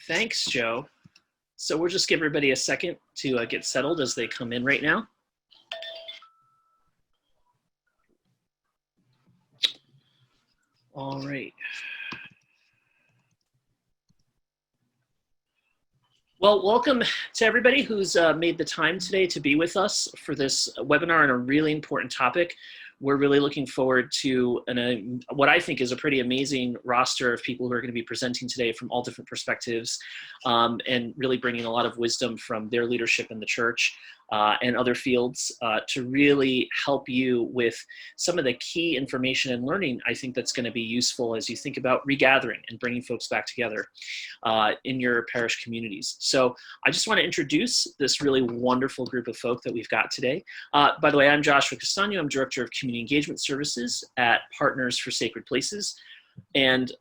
Thanks, Joe. So we'll just give everybody a second to get settled as they come in right now. All right. Well, welcome to everybody who's made the time today to be with us for this webinar on a really important topic. We're really looking forward to what I think is a pretty amazing roster of people who are going to be presenting today from all different perspectives and really bringing a lot of wisdom from their leadership in the church and other fields to really help you with some of the key information and learning I think that's going to be useful as you think about regathering and bringing folks back together in your parish communities. So I just want to introduce this really wonderful group of folk that we've got today. By the way, I'm Joshua Castano. I'm Director of Community Engagement Services at Partners for Sacred Places. And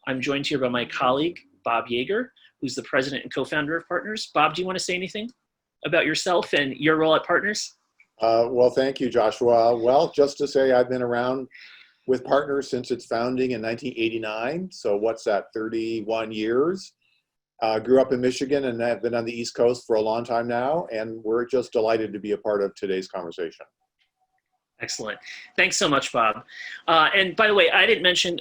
I'm joined here by my colleague, Bob Yeager, who's the president and co-founder of Partners. Bob, do you want to say anything about yourself and your role at Partners? Well, thank you, Joshua. Well, just to say I've been around with Partners since its founding in 1989. So what's that, 31 years? Grew up in Michigan and have been on the East Coast for a long time now. And we're just delighted to be a part of today's conversation. Excellent. Thanks so much, Bob. And by the way, I didn't mention,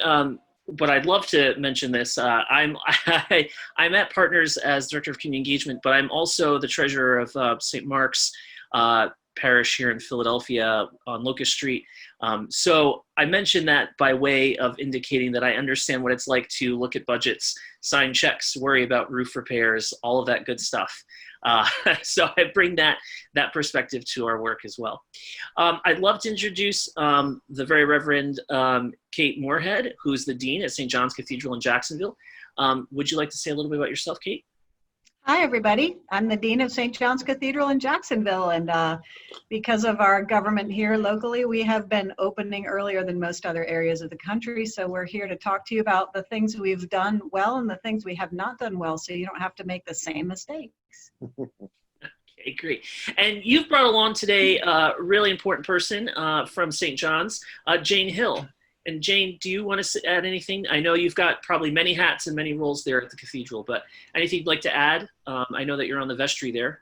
but I'd love to mention this. I'm at Partners as Director of Community Engagement, but I'm also the treasurer of St. Mark's Parish here in Philadelphia on Locust Street. So I mentioned that by way of indicating that I understand what it's like to look at budgets, sign checks, worry about roof repairs, all of that good stuff. So I bring that perspective to our work as well. I'd love to introduce the very Reverend Kate Moorhead, who's the Dean at St. John's Cathedral in Jacksonville. Would you like to say a little bit about yourself, Kate? Hi, everybody. I'm the Dean of St. John's Cathedral in Jacksonville, and because of our government here locally, we have been opening earlier than most other areas of the country, so we're here to talk to you about the things we've done well and the things we have not done well, so you don't have to make the same mistakes. Okay, great. And you've brought along today a really important person from St. John's, Jane Hill. And Jane, do you want to add anything? I know you've got probably many hats and many roles there at the cathedral, but anything you'd like to add? I know that you're on the vestry there.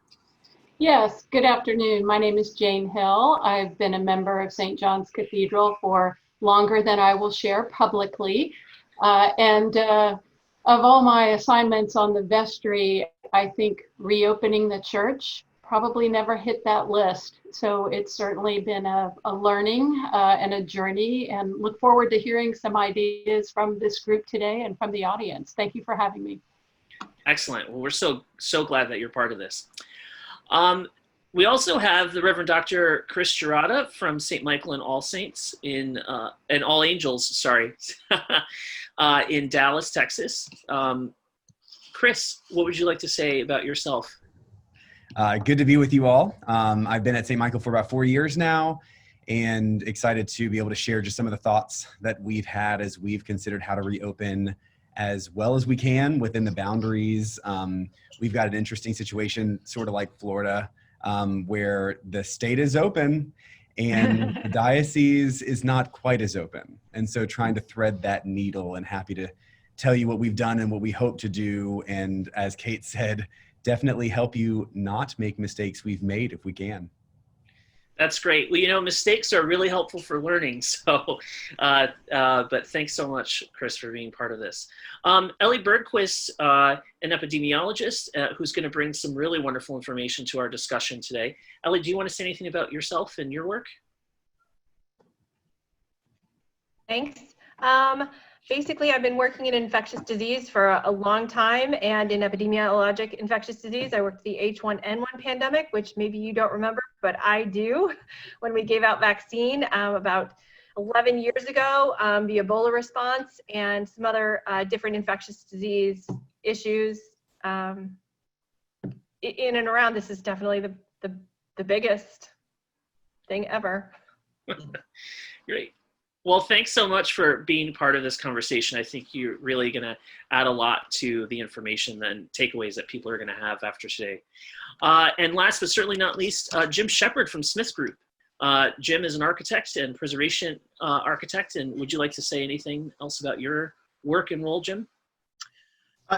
Yes, good afternoon. My name is Jane Hill. I've been a member of St. John's Cathedral for longer than I will share publicly. Of all my assignments on the vestry, I think reopening the church probably never hit that list. So it's certainly been a learning and a journey, and look forward to hearing some ideas from this group today and from the audience. Thank you for having me. Excellent. Well, we're so glad that you're part of this. We also have the Reverend Dr. Chris Girata from St. Michael and All Saints and All Angels, sorry, in Dallas, Texas. Chris, what would you like to say about yourself? Good to be with you all. I've been at St. Michael for about 4 years now, and excited to be able to share just some of the thoughts that we've had as we've considered how to reopen as well as we can within the boundaries. We've got an interesting situation, sort of like Florida, where the state is open and the diocese is not quite as open. And so trying to thread that needle, and happy to tell you what we've done and what we hope to do. And as Kate said, definitely help you not make mistakes we've made if we can. That's great. Well, you know, mistakes are really helpful for learning. So, but thanks so much, Chris, for being part of this. Eleanor Bergquist, an epidemiologist who's going to bring some really wonderful information to our discussion today. Ellie, do you want to say anything about yourself and your work? Thanks. Basically, I've been working in infectious disease for a long time, and in epidemiologic infectious disease, I worked the H1N1 pandemic, which maybe you don't remember, but I do, when we gave out vaccine about 11 years ago, the Ebola response, and some other different infectious disease issues. In and around, this is definitely the biggest thing ever. Great. Well, thanks so much for being part of this conversation. I think you're really going to add a lot to the information and takeaways that people are going to have after today. And last but certainly not least, Jim Shepard from SmithGroup. Jim is an architect and preservation architect. And would you like to say anything else about your work and role, Jim?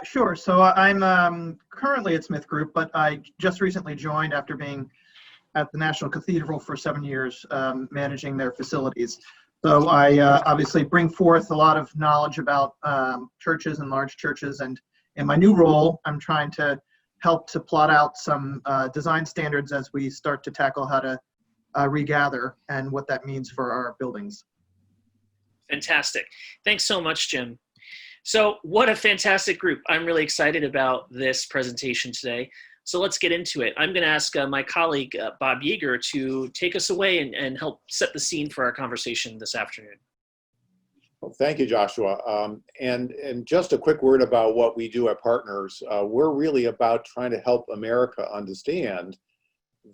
Sure. So I'm currently at SmithGroup, but I just recently joined after being at the National Cathedral for 7 years, managing their facilities. So I obviously bring forth a lot of knowledge about churches and large churches. And in my new role, I'm trying to help to plot out some design standards as we start to tackle how to regather and what that means for our buildings. Fantastic. Thanks so much, Jim. So what a fantastic group. I'm really excited about this presentation today. So let's get into it. I'm going to ask my colleague, Bob Yeager, to take us away and help set the scene for our conversation this afternoon. Well, thank you, Joshua. And just a quick word about what we do at Partners. We're really about trying to help America understand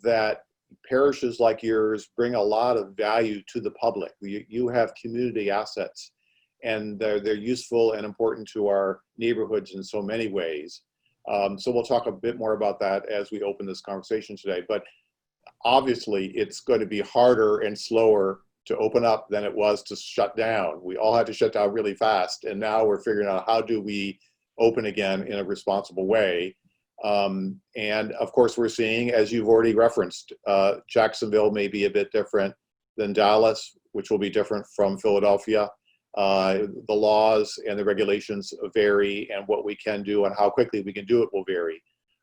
that parishes like yours bring a lot of value to the public. You have community assets, and they're useful and important to our neighborhoods in so many ways. So we'll talk a bit more about that as we open this conversation today. But obviously, it's going to be harder and slower to open up than it was to shut down. We all had to shut down really fast, and now we're figuring out how do we open again in a responsible way. And of course, we're seeing, as you've already referenced, Jacksonville may be a bit different than Dallas, which will be different from Philadelphia. The laws and the regulations vary, and what we can do and how quickly we can do it will vary.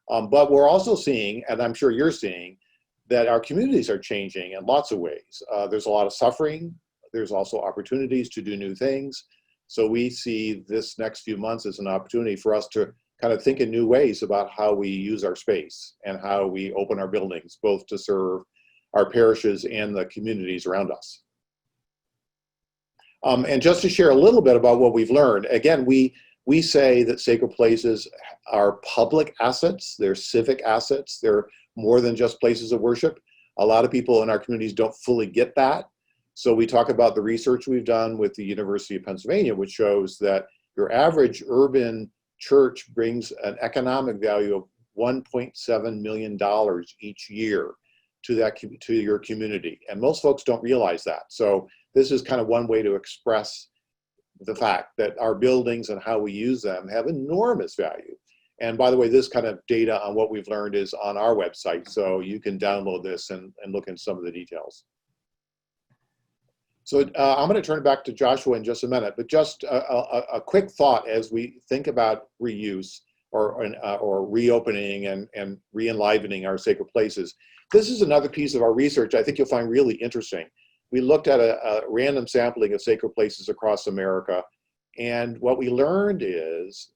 But we're also seeing, and I'm sure you're seeing, that our communities are changing in lots of ways. There's a lot of suffering. There's also opportunities to do new things. So we see this next few months as an opportunity for us to kind of think in new ways about how we use our space and how we open our buildings, both to serve our parishes and the communities around us. And just to share a little bit about what we've learned, again, we say that sacred places are public assets, they're civic assets, they're more than just places of worship. A lot of people in our communities don't fully get that. So we talk about the research we've done with the University of Pennsylvania, which shows that your average urban church brings an economic value of $1.7 million each year to your community. And most folks don't realize that. So this is kind of one way to express the fact that our buildings and how we use them have enormous value. And by the way, this kind of data on what we've learned is on our website, so you can download this and look into some of the details. So I'm going to turn it back to Joshua in just a minute, but just a quick thought as we think about reuse or reopening and re-enlivening our sacred places. This is another piece of our research I think you'll find really interesting. We looked at a random sampling of sacred places across America, and what we learned is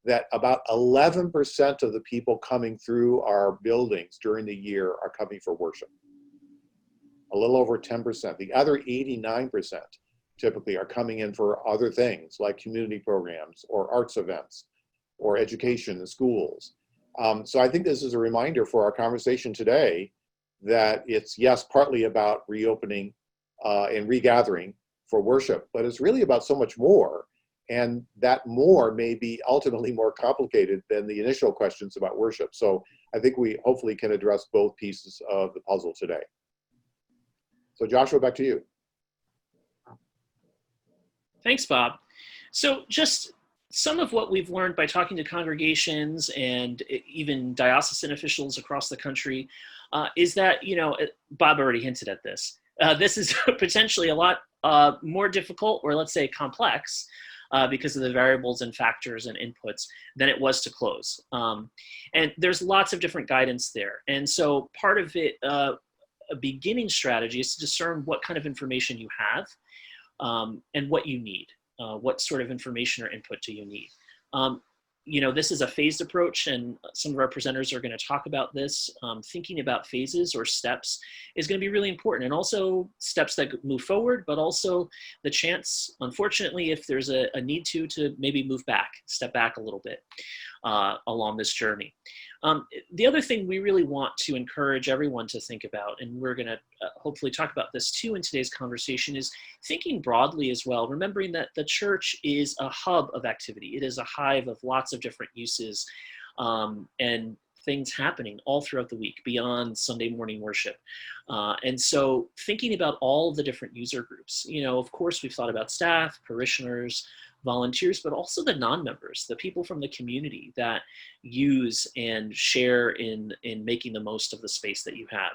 that about 11% of the people coming through our buildings during the year are coming for worship. A little over 10%. The other 89% typically are coming in for other things like community programs or arts events or education in schools. So I think this is a reminder for our conversation today that it's, yes, partly about reopening and regathering for worship, but it's really about so much more. And that more may be ultimately more complicated than the initial questions about worship. So I think we hopefully can address both pieces of the puzzle today. So Joshua, back to you. Thanks, Bob. So just some of what we've learned by talking to congregations and even diocesan officials across the country is that, Bob already hinted at this. This is potentially a lot more difficult, or let's say complex, because of the variables and factors and inputs than it was to close. And there's lots of different guidance there. And so part of it, a beginning strategy is to discern what kind of information you have and what you need. What sort of information or input do you need? This is a phased approach, and some of our presenters are going to talk about this. Thinking about phases or steps is going to be really important, and also steps that move forward, but also the chance, unfortunately, if there's a need to maybe step back a little bit along this journey. The other thing we really want to encourage everyone to think about, and we're going to hopefully talk about this too in today's conversation, is thinking broadly as well, remembering that the church is a hub of activity. It is a hive of lots of different uses, and things happening all throughout the week beyond Sunday morning worship. And so thinking about all the different user groups, of course, we've thought about staff, parishioners, volunteers, but also the non-members, the people from the community that use and share in making the most of the space that you have.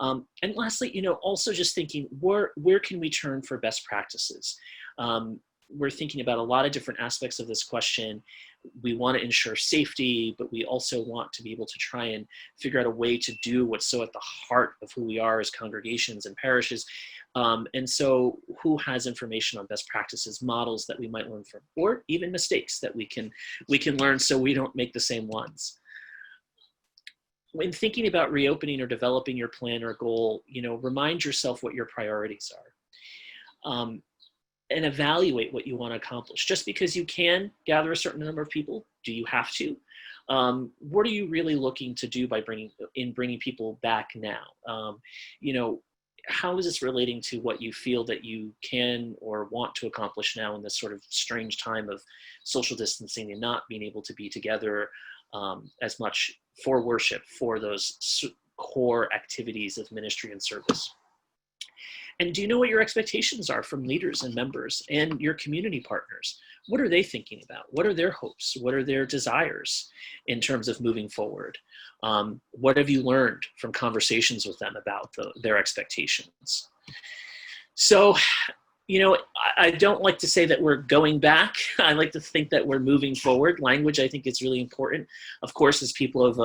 And lastly, also just thinking, where can we turn for best practices? We're thinking about a lot of different aspects of this question. We want to ensure safety, but we also want to be able to try and figure out a way to do what's so at the heart of who we are as congregations and parishes. And so who has information on best practices, models that we might learn from, or even mistakes that we can learn so we don't make the same ones. When thinking about reopening or developing your plan or goal, remind yourself what your priorities are. And evaluate what you want to accomplish. Just because you can gather a certain number of people, do you have to? What are you really looking to do by bringing people back now? How is this relating to what you feel that you can or want to accomplish now in this sort of strange time of social distancing and not being able to be together as much for worship, for those core activities of ministry and service? And do you know what your expectations are from leaders and members and your community partners? What are they thinking about? What are their hopes? What are their desires in terms of moving forward? What have you learned from conversations with them about their expectations? So, I don't like to say that we're going back. I like to think that we're moving forward. Language, I think, is really important. Of course, as people of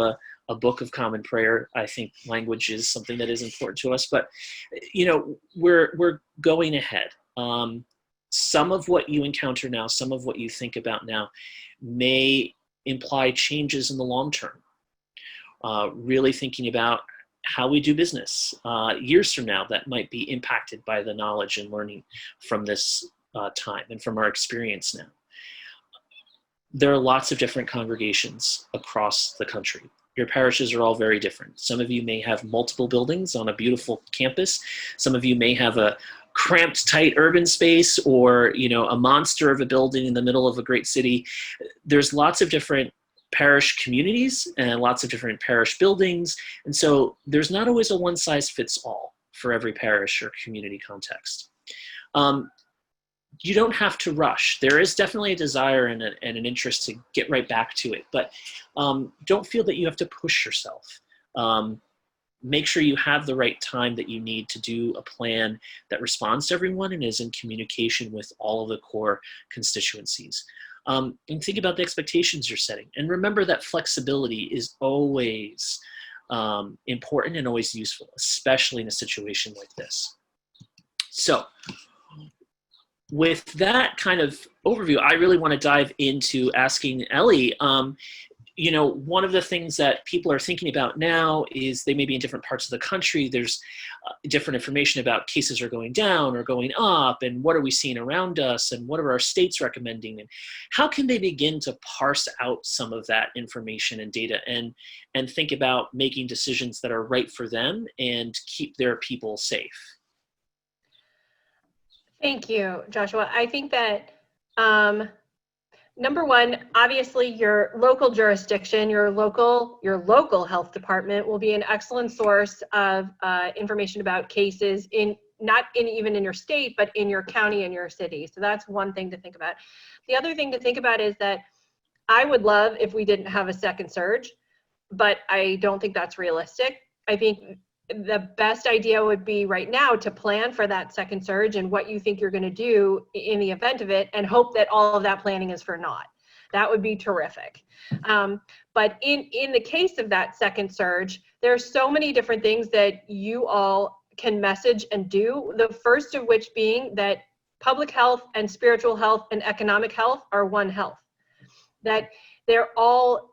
a book of common prayer, I think language is something that is important to us. But, we're going ahead. Some of what you encounter now, some of what you think about now may imply changes in the long term. Really thinking about how we do business years from now that might be impacted by the knowledge and learning from this time and from our experience now. There are lots of different congregations across the country. Your parishes are all very different. Some of you may have multiple buildings on a beautiful campus. Some of you may have a cramped, tight urban space or, a monster of a building in the middle of a great city. There's lots of different parish communities and lots of different parish buildings. And so there's not always a one-size-fits-all for every parish or community context. You don't have to rush. There is definitely a desire and an interest to get right back to it, but don't feel that you have to push yourself. Make sure you have the right time that you need to do a plan that responds to everyone and is in communication with all of the core constituencies. And think about the expectations you're setting. And remember that flexibility is always important and always useful, especially in a situation like this. So with that kind of overview, I really want to dive into asking Ellie, one of the things that people are thinking about now is they may be in different parts of the country. There's different information about cases are going down or going up, and what are we seeing around us, and what are our states recommending, and how can they begin to parse out some of that information and data and think about making decisions that are right for them and keep their people safe? Thank you, Joshua. I think that number one, obviously your local jurisdiction, your local health department will be an excellent source of information about cases not even in your state, but in your county and your city. So that's one thing to think about. The other thing to think about is that I would love if we didn't have a second surge, but I don't think that's realistic. I think the best idea would be right now to plan for that second surge and what you think you're going to do in the event of it, and hope that all of that planning is for naught. That would be terrific. But in the case of that second surge, there are so many different things that you all can message and do. The first of which being that public health and spiritual health and economic health are one health. That they're all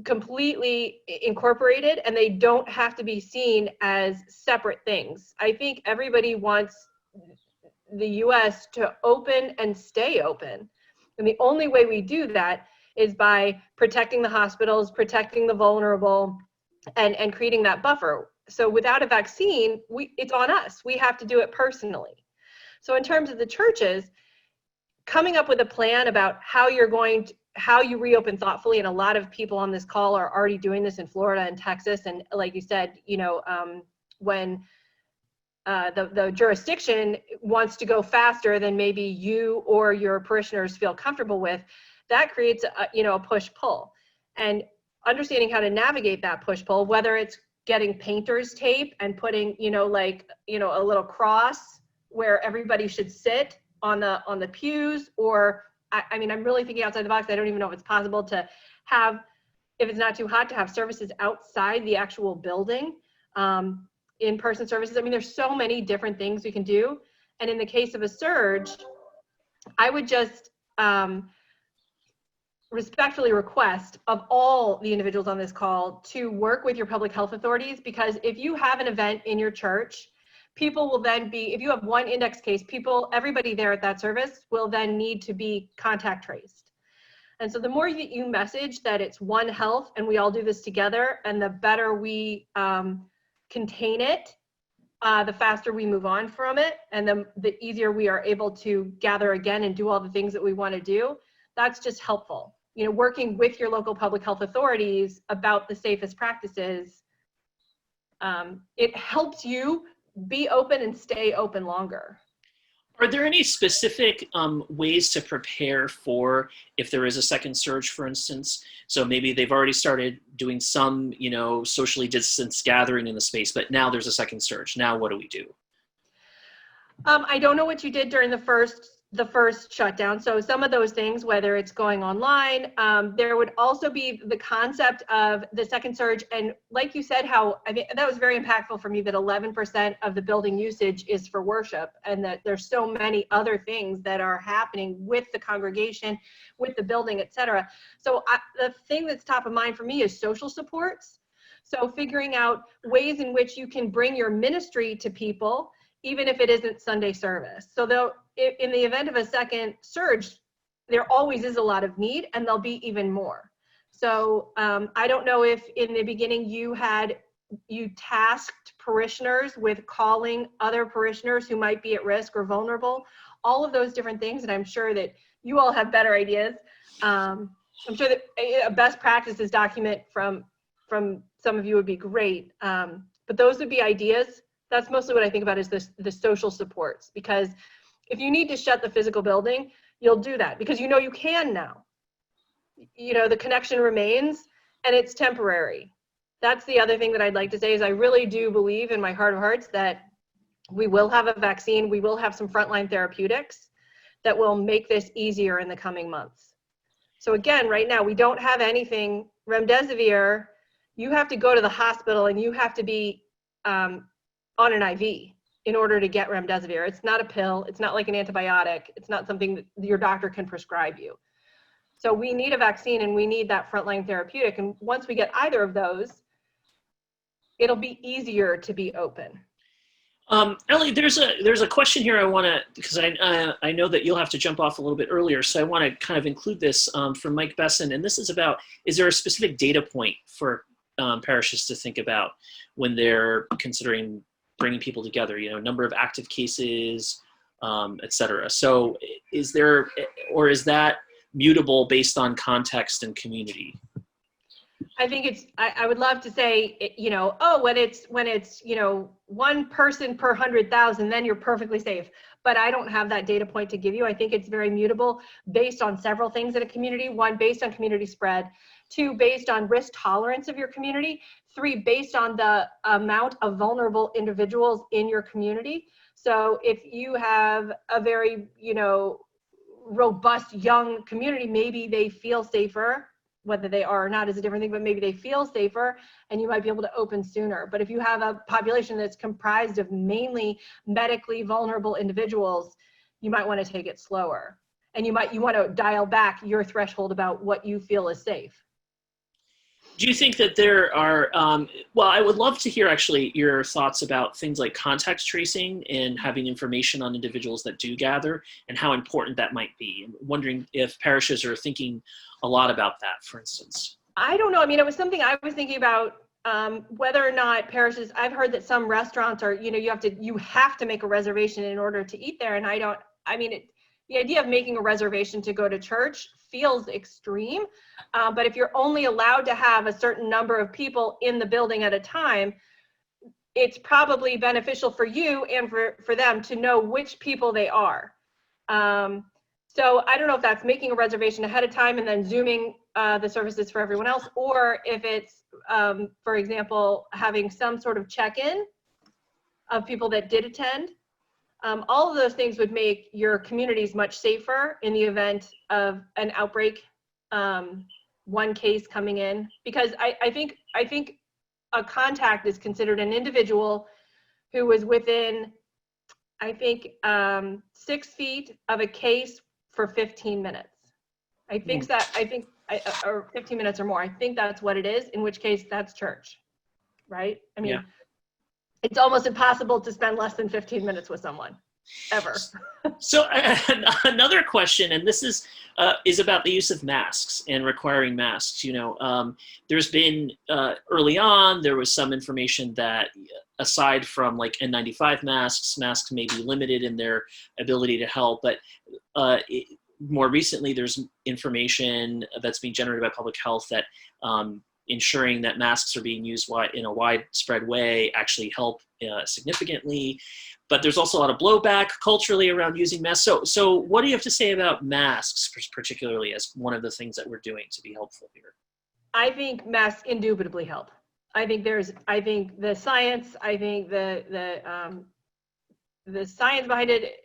completely incorporated, and they don't have to be seen as separate things. I think everybody wants the US to open and stay open. And the only way we do that is by protecting the hospitals, protecting the vulnerable, and creating that buffer. So without a vaccine, it's on us. We have to do it personally. So in terms of the churches, coming up with a plan about how you're going to, how you reopen thoughtfully, and a lot of people on this call are already doing this in Florida and Texas. And like you said, when the jurisdiction wants to go faster than maybe you or your parishioners feel comfortable with, that creates a push-pull. And understanding how to navigate that push-pull, whether it's getting painter's tape and putting a little cross where everybody should sit on the pews, or I'm really thinking outside the box. I don't even know if it's possible to have, if it's not too hot, to have services outside the actual building, in-person services. I mean, there's so many different things we can do. And in the case of a surge, I would just respectfully request of all the individuals on this call to work with your public health authorities, because if you have an event in your church, people will then be, if you have one index case, everybody there at that service will then need to be contact traced. And so the more that you message that it's one health and we all do this together, and the better we contain it, the faster we move on from it, and the easier we are able to gather again and do all the things that we want to do. That's just helpful. Working with your local public health authorities about the safest practices, it helps you be open and stay open longer. Are there any specific ways to prepare for if there is a second surge, for instance? So maybe they've already started doing some, socially distanced gathering in the space, but now there's a second surge. Now what do we do? I don't know what you did during the first shutdown. So some of those things, whether it's going online, there would also be the concept of the second surge. And like you said, that was very impactful for me, that 11% of the building usage is for worship, and that there's so many other things that are happening with the congregation, with the building, et cetera. So the thing that's top of mind for me is social supports. So figuring out ways in which you can bring your ministry to people, even if it isn't Sunday service. So in the event of a second surge, there always is a lot of need, and there'll be even more. So I don't know if in the beginning you tasked parishioners with calling other parishioners who might be at risk or vulnerable, all of those different things. And I'm sure that you all have better ideas. I'm sure that a best practices document from some of you would be great. But those would be ideas. That's mostly what I think about, is the social supports, because if you need to shut the physical building, you'll do that because you can now. The connection remains, and it's temporary. That's the other thing that I'd like to say, is I really do believe in my heart of hearts that we will have a vaccine, we will have some frontline therapeutics that will make this easier in the coming months. So again, right now we don't have anything. Remdesivir, you have to go to the hospital and you have to be on an IV in order to get remdesivir. It's not a pill. It's not like an antibiotic. It's not something that your doctor can prescribe you. So we need a vaccine, and we need that frontline therapeutic. And once we get either of those, it'll be easier to be open. Ellie, there's a question here I want to, because I know that you'll have to jump off a little bit earlier, so I want to kind of include this from Mike Besson, and this is about, is there a specific data point for parishes to think about when they're considering bringing people together, number of active cases, et cetera. So is there, or is that mutable based on context and community? I think I would love to say, when it's, one person per 100,000, then you're perfectly safe. But I don't have that data point to give you. I think it's very mutable based on several things in a community. One, based on community spread. Two, based on risk tolerance of your community. Three, based on the amount of vulnerable individuals in your community. So if you have a very, robust young community, maybe they feel safer. Whether they are or not is a different thing, but maybe they feel safer and you might be able to open sooner. But if you have a population that's comprised of mainly medically vulnerable individuals, you might want to take it slower. And you want to dial back your threshold about what you feel is safe. Do you think that there are, well, I would love to hear actually your thoughts about things like contact tracing and having information on individuals that do gather and how important that might be. I'm wondering if parishes are thinking a lot about that, for instance. I don't know. I mean, it was something I was thinking about, whether or not parishes, I've heard that some restaurants are, you have to make a reservation in order to eat there. And the idea of making a reservation to go to church feels extreme. But if you're only allowed to have a certain number of people in the building at a time, it's probably beneficial for you and for them to know which people they are. So I don't know if that's making a reservation ahead of time and then Zooming the services for everyone else, or if it's, for example, having some sort of check-in of people that did attend. All of those things would make your communities much safer in the event of an outbreak, one case coming in, because I think a contact is considered an individual who was within, I think, 6 feet of a case for 15 minutes. I think or 15 minutes or more. I think that's what it is, in which case that's church, right? I mean, it's almost impossible to spend less than 15 minutes with someone, ever. So another question, and this is about the use of masks and requiring masks. You know, there's been, early on, there was some information that aside from like N95 masks may be limited in their ability to help, but more recently, there's information that's being generated by public health that ensuring that masks are being used in a widespread way actually help significantly. But there's also a lot of blowback culturally around using masks. So what do you have to say about masks, particularly as one of the things that we're doing to be helpful here? I think masks indubitably help. I think the science, I think the science behind it,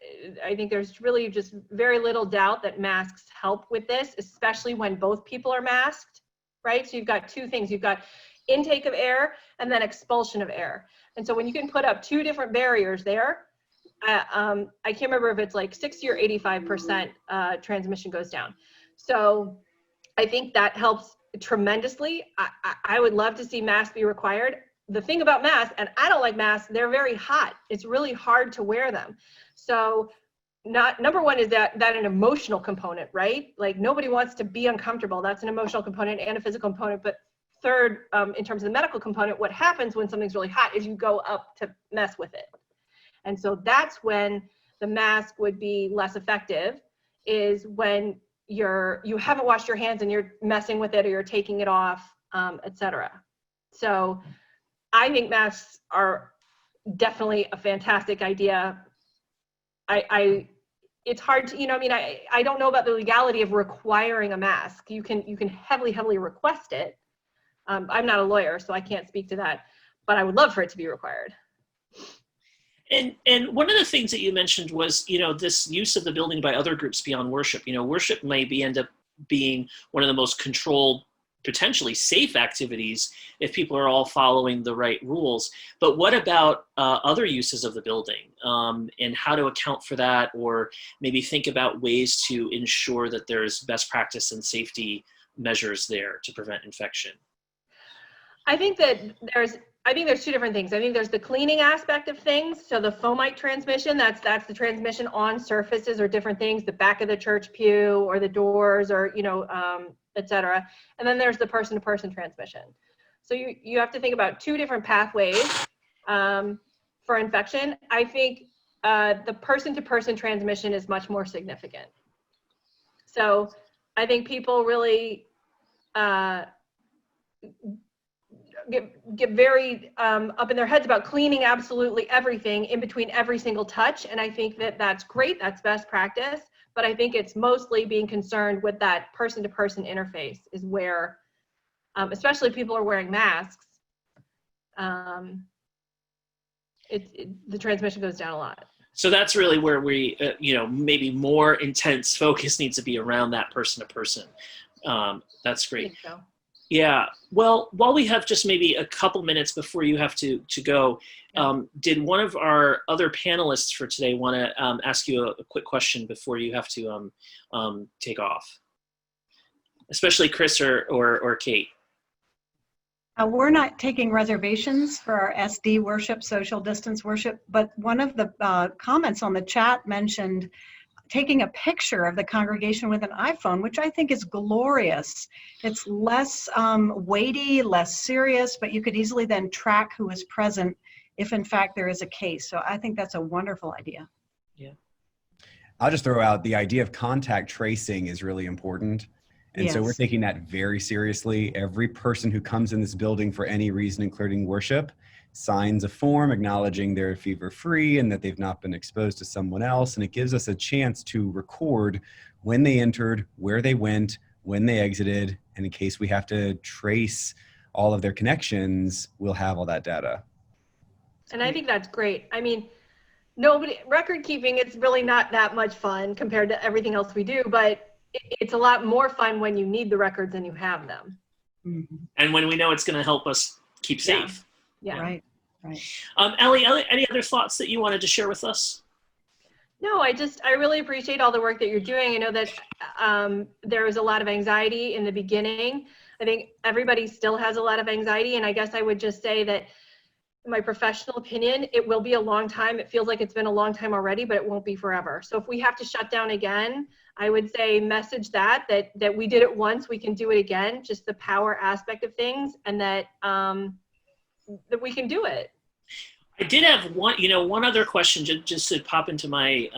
I think there's really just very little doubt that masks help with this, especially when both people are masked, right? So you've got two things. You've got intake of air and then expulsion of air. And so when you can put up two different barriers there, I can't remember if it's like 60 or 85% transmission goes down. So I think that helps tremendously. I would love to see masks be required. The thing about masks, and I don't like masks, they're very hot. It's really hard to wear them. So number one is that an emotional component, right? Like nobody wants to be uncomfortable. That's an emotional component and a physical component. But third, in terms of the medical component, what happens when something's really hot is you go up to mess with it. And so that's when the mask would be less effective, is when you haven't washed your hands and you're messing with it or you're taking it off, etc. So I think masks are definitely a fantastic idea. It's hard to, I don't know about the legality of requiring a mask. You can heavily request it. I'm not a lawyer, so I can't speak to that, but I would love for it to be required. And one of the things that you mentioned was, this use of the building by other groups beyond worship. Worship may end up being one of the most controlled, potentially safe activities if people are all following the right rules. But what about other uses of the building, and how to account for that, or maybe think about ways to ensure that there's best practice and safety measures there to prevent infection? I think there's two different things. I think there's the cleaning aspect of things. So the fomite transmission, that's the transmission on surfaces or different things, the back of the church pew or the doors or, et cetera. And then there's the person-to-person transmission. So you have to think about two different pathways for infection. I think the person-to-person transmission is much more significant. So I think people really get very up in their heads about cleaning absolutely everything in between every single touch. And I think that's great. That's best practice. But I think it's mostly being concerned with that person-to-person interface is where, especially if people are wearing masks, the transmission goes down a lot. So that's really where we, maybe more intense focus needs to be around that person-to-person. That's great. I think so. Yeah. Well, while we have just maybe a couple minutes before you have to go, did one of our other panelists for today want to ask you a quick question before you have to take off? Especially Chris or Kate. We're not taking reservations for our SD worship, social distance worship, but one of the comments on the chat mentioned taking a picture of the congregation with an iPhone, which I think is glorious. It's less weighty, less serious, but you could easily then track who is present if in fact there is a case. So I think that's a wonderful idea. Yeah. I'll just throw out the idea of contact tracing is really important. And so we're Yes. taking that very seriously. Every person who comes in this building for any reason, including worship, signs a form acknowledging they're fever-free and that they've not been exposed to someone else. And it gives us a chance to record when they entered, where they went, when they exited. And in case we have to trace all of their connections, we'll have all that data. And I think that's great. I mean, record keeping, it's really not that much fun compared to everything else we do, but it's a lot more fun when you need the records and you have them. Mhm. And when we know it's going to help us keep Yeah. safe. Yeah. Right. Ellie, any other thoughts that you wanted to share with us? No, I really appreciate all the work that you're doing. I know that there was a lot of anxiety in the beginning. I think everybody still has a lot of anxiety. And I guess I would just say that in my professional opinion, it will be a long time. It feels like it's been a long time already, but it won't be forever. So if we have to shut down again, I would say message that we did it once, we can do it again, just the power aspect of things, and that we can do it. I did have one other question just to pop into my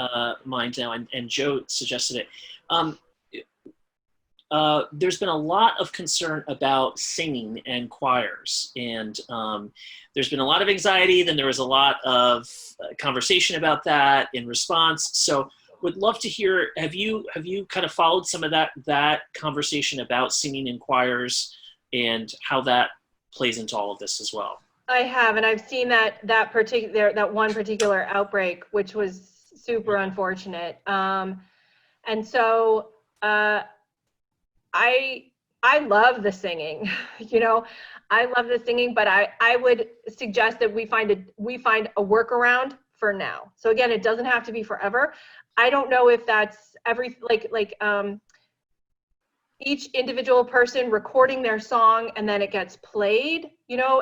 mind now, and Joe suggested it. There's been a lot of concern about singing and choirs, and there's been a lot of anxiety. Then there was a lot of conversation about that in response. So would love to hear, have you kind of followed some of that conversation about singing in choirs and how that plays into all of this as well? I have, and I've seen that one particular outbreak, which was super unfortunate. And so I love the singing, I love the singing, but I would suggest that we find a workaround for now. So again, it doesn't have to be forever. I don't know if that's each individual person recording their song and then it gets played,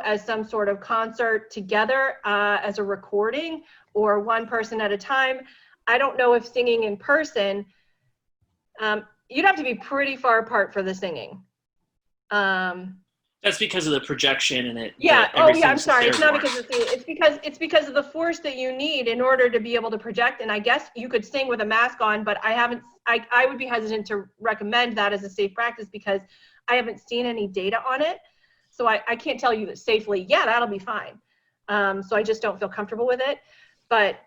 as some sort of concert together as a recording, or one person at a time. I don't know if singing in person, you'd have to be pretty far apart for the singing. That's because of the projection and it. Yeah. Oh, yeah. I'm sorry. It's not more. because it's because of the force that you need in order to be able to project. And I guess you could sing with a mask on, but I would be hesitant to recommend that as a safe practice because I haven't seen any data on it. So I can't tell you that safely, yeah, that'll be fine. So I just don't feel comfortable with it, but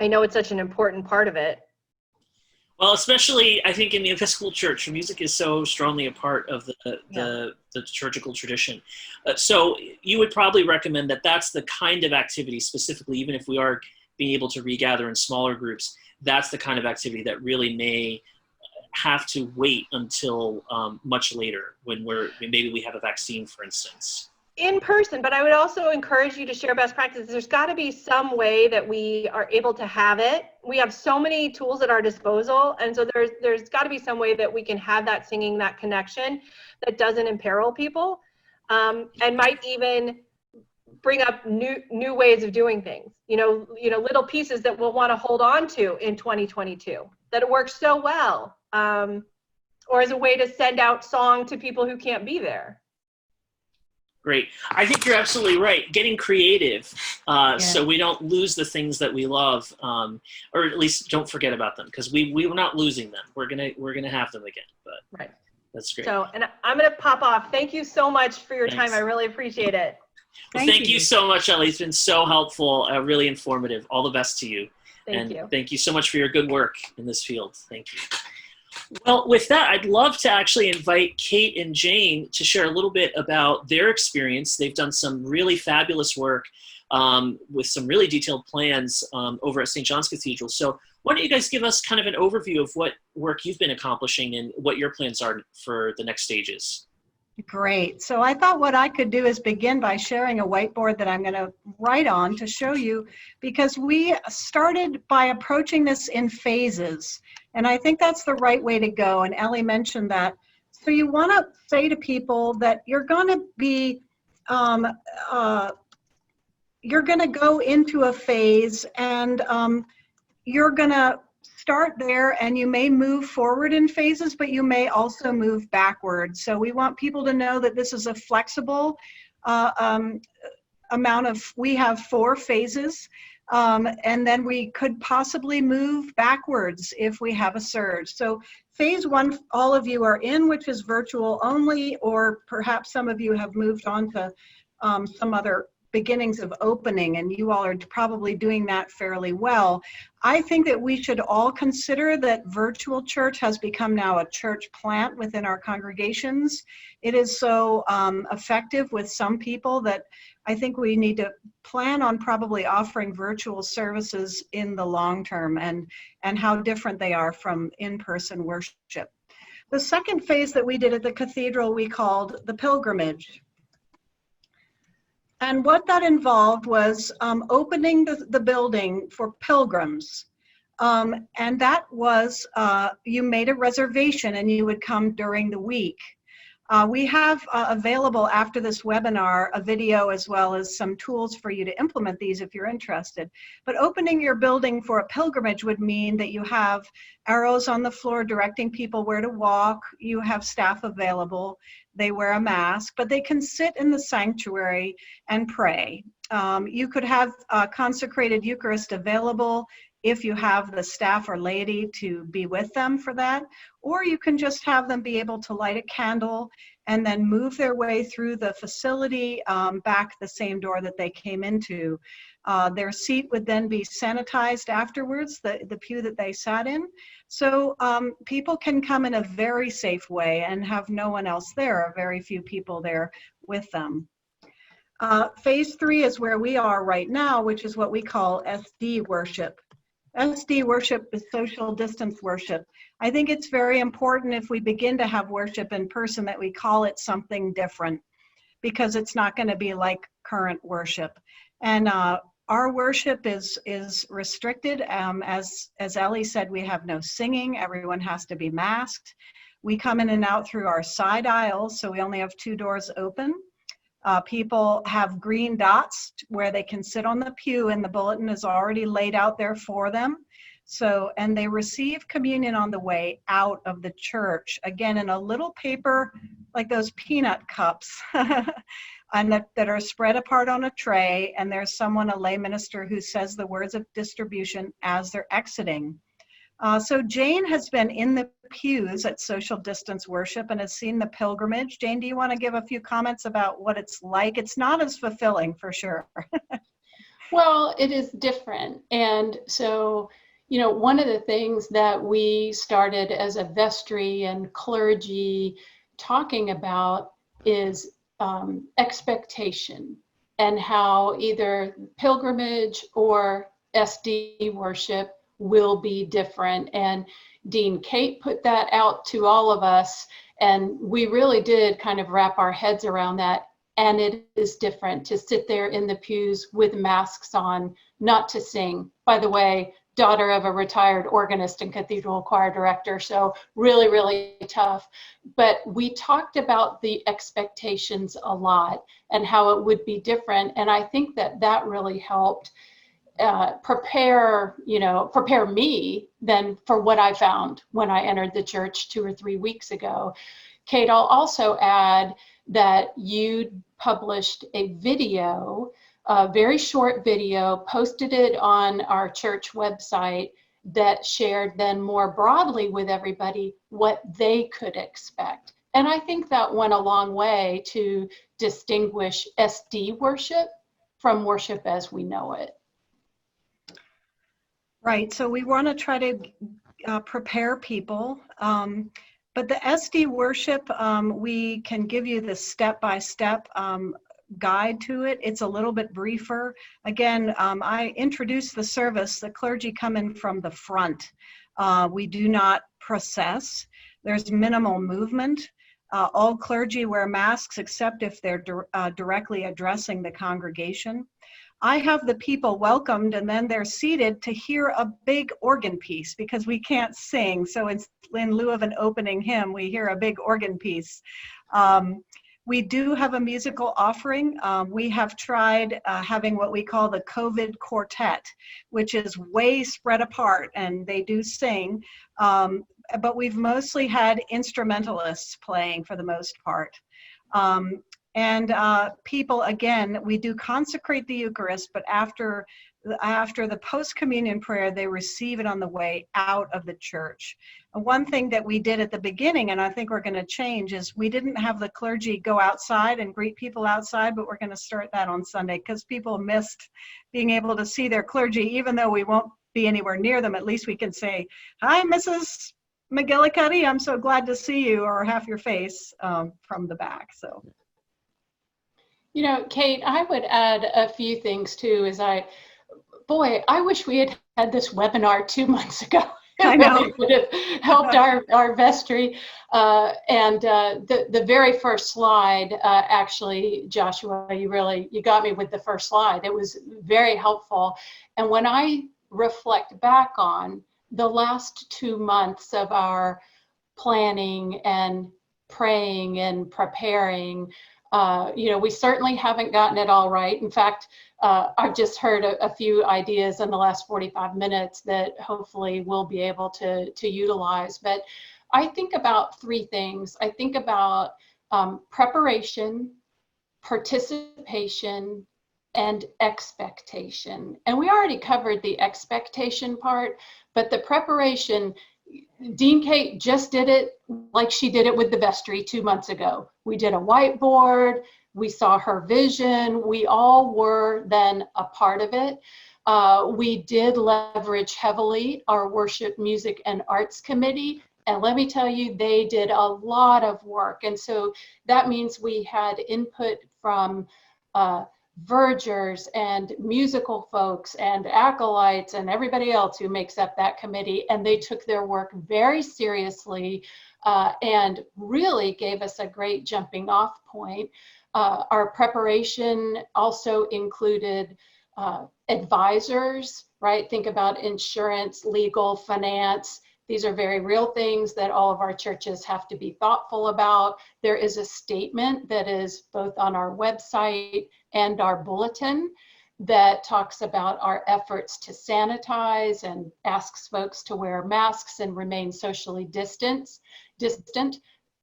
I know it's such an important part of it. Well, especially I think in the Episcopal Church, music is so strongly a part of the liturgical tradition. So you would probably recommend that that's the kind of activity specifically, even if we are being able to regather in smaller groups, that's the kind of activity that really may have to wait until much later when maybe we have a vaccine, for instance. In person, but I would also encourage you to share best practices. There's got to be some way that we are able to have it. We have so many tools at our disposal, and so there's got to be some way that we can have that singing, that connection that doesn't imperil people, and might even bring up new ways of doing things. Little pieces that we'll want to hold on to in 2022 that work so well, or as a way to send out song to people who can't be there. Great. I think you're absolutely right. Getting creative so we don't lose the things that we love, or at least don't forget about them, because we were not losing them. We're gonna have them again. But right. That's great. So, and I'm gonna pop off. Thank you so much for your Thanks. time. I really appreciate it. Well, thank you so much, Ellie. It's been so helpful, really informative. All the best to you. Thank you. Thank you so much for your good work in this field. Thank you. Well, with that, I'd love to actually invite Kate and Jane to share a little bit about their experience. They've done some really fabulous work with some really detailed plans over at St. John's Cathedral. So why don't you guys give us kind of an overview of what work you've been accomplishing and what your plans are for the next stages? Great. So I thought what I could do is begin by sharing a whiteboard that I'm going to write on to show you, because we started by approaching this in phases. And I think that's the right way to go. And Ellie mentioned that. So you want to say to people that you're going to be, you're going to go into a phase, and you're going to start there, and you may move forward in phases, but you may also move backwards. So we want people to know that this is a flexible amount of, we have 4 phases. And then we could possibly move backwards if we have a surge. So phase one, all of you are in, which is virtual only, or perhaps some of you have moved on to some other beginnings of opening, and you all are probably doing that fairly well. I think that we should all consider that virtual church has become now a church plant within our congregations. It is so effective with some people that I think we need to plan on probably offering virtual services in the long term, and how different they are from in-person worship. The second phase that we did at the cathedral we called the pilgrimage. And what that involved was opening the building for pilgrims. And that was, you made a reservation and you would come during the week. We have available after this webinar a video as well as some tools for you to implement these if you're interested. But opening your building for a pilgrimage would mean that you have arrows on the floor directing people where to walk. You have staff available. They wear a mask, but they can sit in the sanctuary and pray. You could have a consecrated Eucharist available if you have the staff or laity to be with them for that, or you can just have them be able to light a candle and then move their way through the facility back the same door that they came into. Their seat would then be sanitized afterwards, the pew that they sat in. So people can come in a very safe way and have no one else there, or very few people there with them. Phase 3 is where we are right now, which is what we call SD worship. SD worship is social distance worship. I think it's very important if we begin to have worship in person that we call it something different, because it's not going to be like current worship. And our worship is restricted. As Ellie said, we have no singing. Everyone has to be masked. We come in and out through our side aisles, so we only have 2 doors open. People have green dots where they can sit on the pew, and the bulletin is already laid out there for them. So, and they receive communion on the way out of the church, again, in a little paper, like those peanut cups, and that are spread apart on a tray, and there's someone, a lay minister, who says the words of distribution as they're exiting. So Jane has been in the pews at social distance worship and has seen the pilgrimage. Jane, do you want to give a few comments about what it's like? It's not as fulfilling, for sure. Well, it is different. And so, you know, one of the things that we started as a vestry and clergy talking about is expectation, and how either pilgrimage or SD worship will be different. And Dean Kate put that out to all of us, and we really did kind of wrap our heads around that. And it is different to sit there in the pews with masks on, not to sing. By the way, daughter of a retired organist and cathedral choir director, so really, really tough. But we talked about the expectations a lot and how it would be different. And I think that that really helped prepare me then for what I found when I entered the church 2 or 3 weeks ago. Kate, I'll also add that you published a video, a very short video, posted it on our church website that shared then more broadly with everybody what they could expect. And I think that went a long way to distinguish SD worship from worship as we know it. Right, so we want to try to prepare people, but the SD worship, we can give you the step-by-step guide to it. It's a little bit briefer. Again, I introduced the service, the clergy come in from the front. We do not process. There's minimal movement. All clergy wear masks except if they're directly addressing the congregation. I have the people welcomed, and then they're seated to hear a big organ piece because we can't sing. So in lieu of an opening hymn, we hear a big organ piece. We do have a musical offering. We have tried having what we call the COVID quartet, which is way spread apart, and they do sing. But we've mostly had instrumentalists playing for the most part. And people, again, we do consecrate the Eucharist, but after after the post-communion prayer, they receive it on the way out of the church. And one thing that we did at the beginning, and I think we're going to change, is we didn't have the clergy go outside and greet people outside, but we're going to start that on Sunday because people missed being able to see their clergy. Even though we won't be anywhere near them, at least we can say, "Hi, Mrs. McGillicuddy, I'm so glad to see you," or half your face from the back. So, you know, Kate, I would add a few things too. Boy, I wish we had had this webinar 2 months ago. I know. It would have helped our vestry. The very first slide, actually, Joshua, you got me with the first slide. It was very helpful. And when I reflect back on the last 2 months of our planning and praying and preparing, we certainly haven't gotten it all right. In fact, I've just heard a few ideas in the last 45 minutes that hopefully we'll be able to utilize. But I think about 3 things. I think about preparation, participation, and expectation. And we already covered the expectation part, but the preparation, Dean Kate just did it like she did it with the vestry 2 months ago. We did a whiteboard, we saw her vision, we all were then a part of it. We did leverage heavily our worship, music, and arts committee. And let me tell you, they did a lot of work. And so that means we had input from vergers and musical folks and acolytes and everybody else who makes up that committee, and they took their work very seriously and really gave us a great jumping off point. Our preparation also included advisors, right? Think about insurance, legal, finance. These are very real things that all of our churches have to be thoughtful about. There is a statement that is both on our website and our bulletin that talks about our efforts to sanitize and asks folks to wear masks and remain socially distant,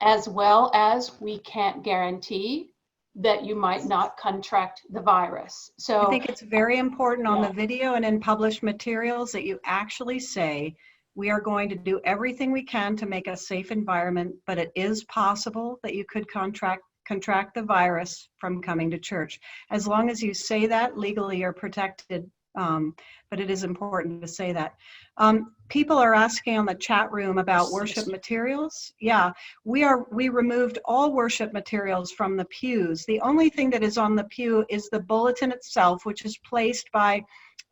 as well as we can't guarantee that you might not contract the virus. So I think it's very important on the video and in published materials that you actually say, we are going to do everything we can to make a safe environment, but it is possible that you could contract the virus from coming to church. As long as you say that, legally you're protected, but it is important to say that. People are asking on the chat room about worship materials. Yeah, we removed all worship materials from the pews. The only thing that is on the pew is the bulletin itself, which is placed by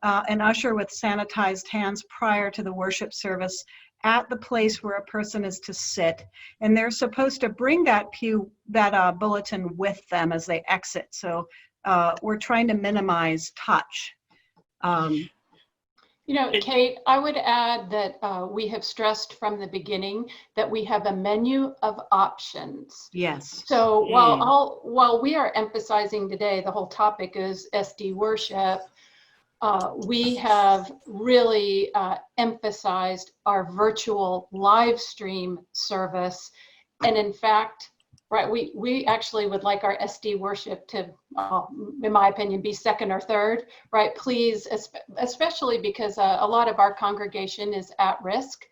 an usher with sanitized hands prior to the worship service at the place where a person is to sit. And they're supposed to bring that bulletin with them as they exit. So we're trying to minimize touch. Kate, I would add that we have stressed from the beginning that we have a menu of options. Yes. So while we are emphasizing today, the whole topic is SD worship, we have really emphasized our virtual live stream service. And in fact, right, we actually would like our SD worship to, in my opinion, be second or third, right? Please, especially because a lot of our congregation is at risk.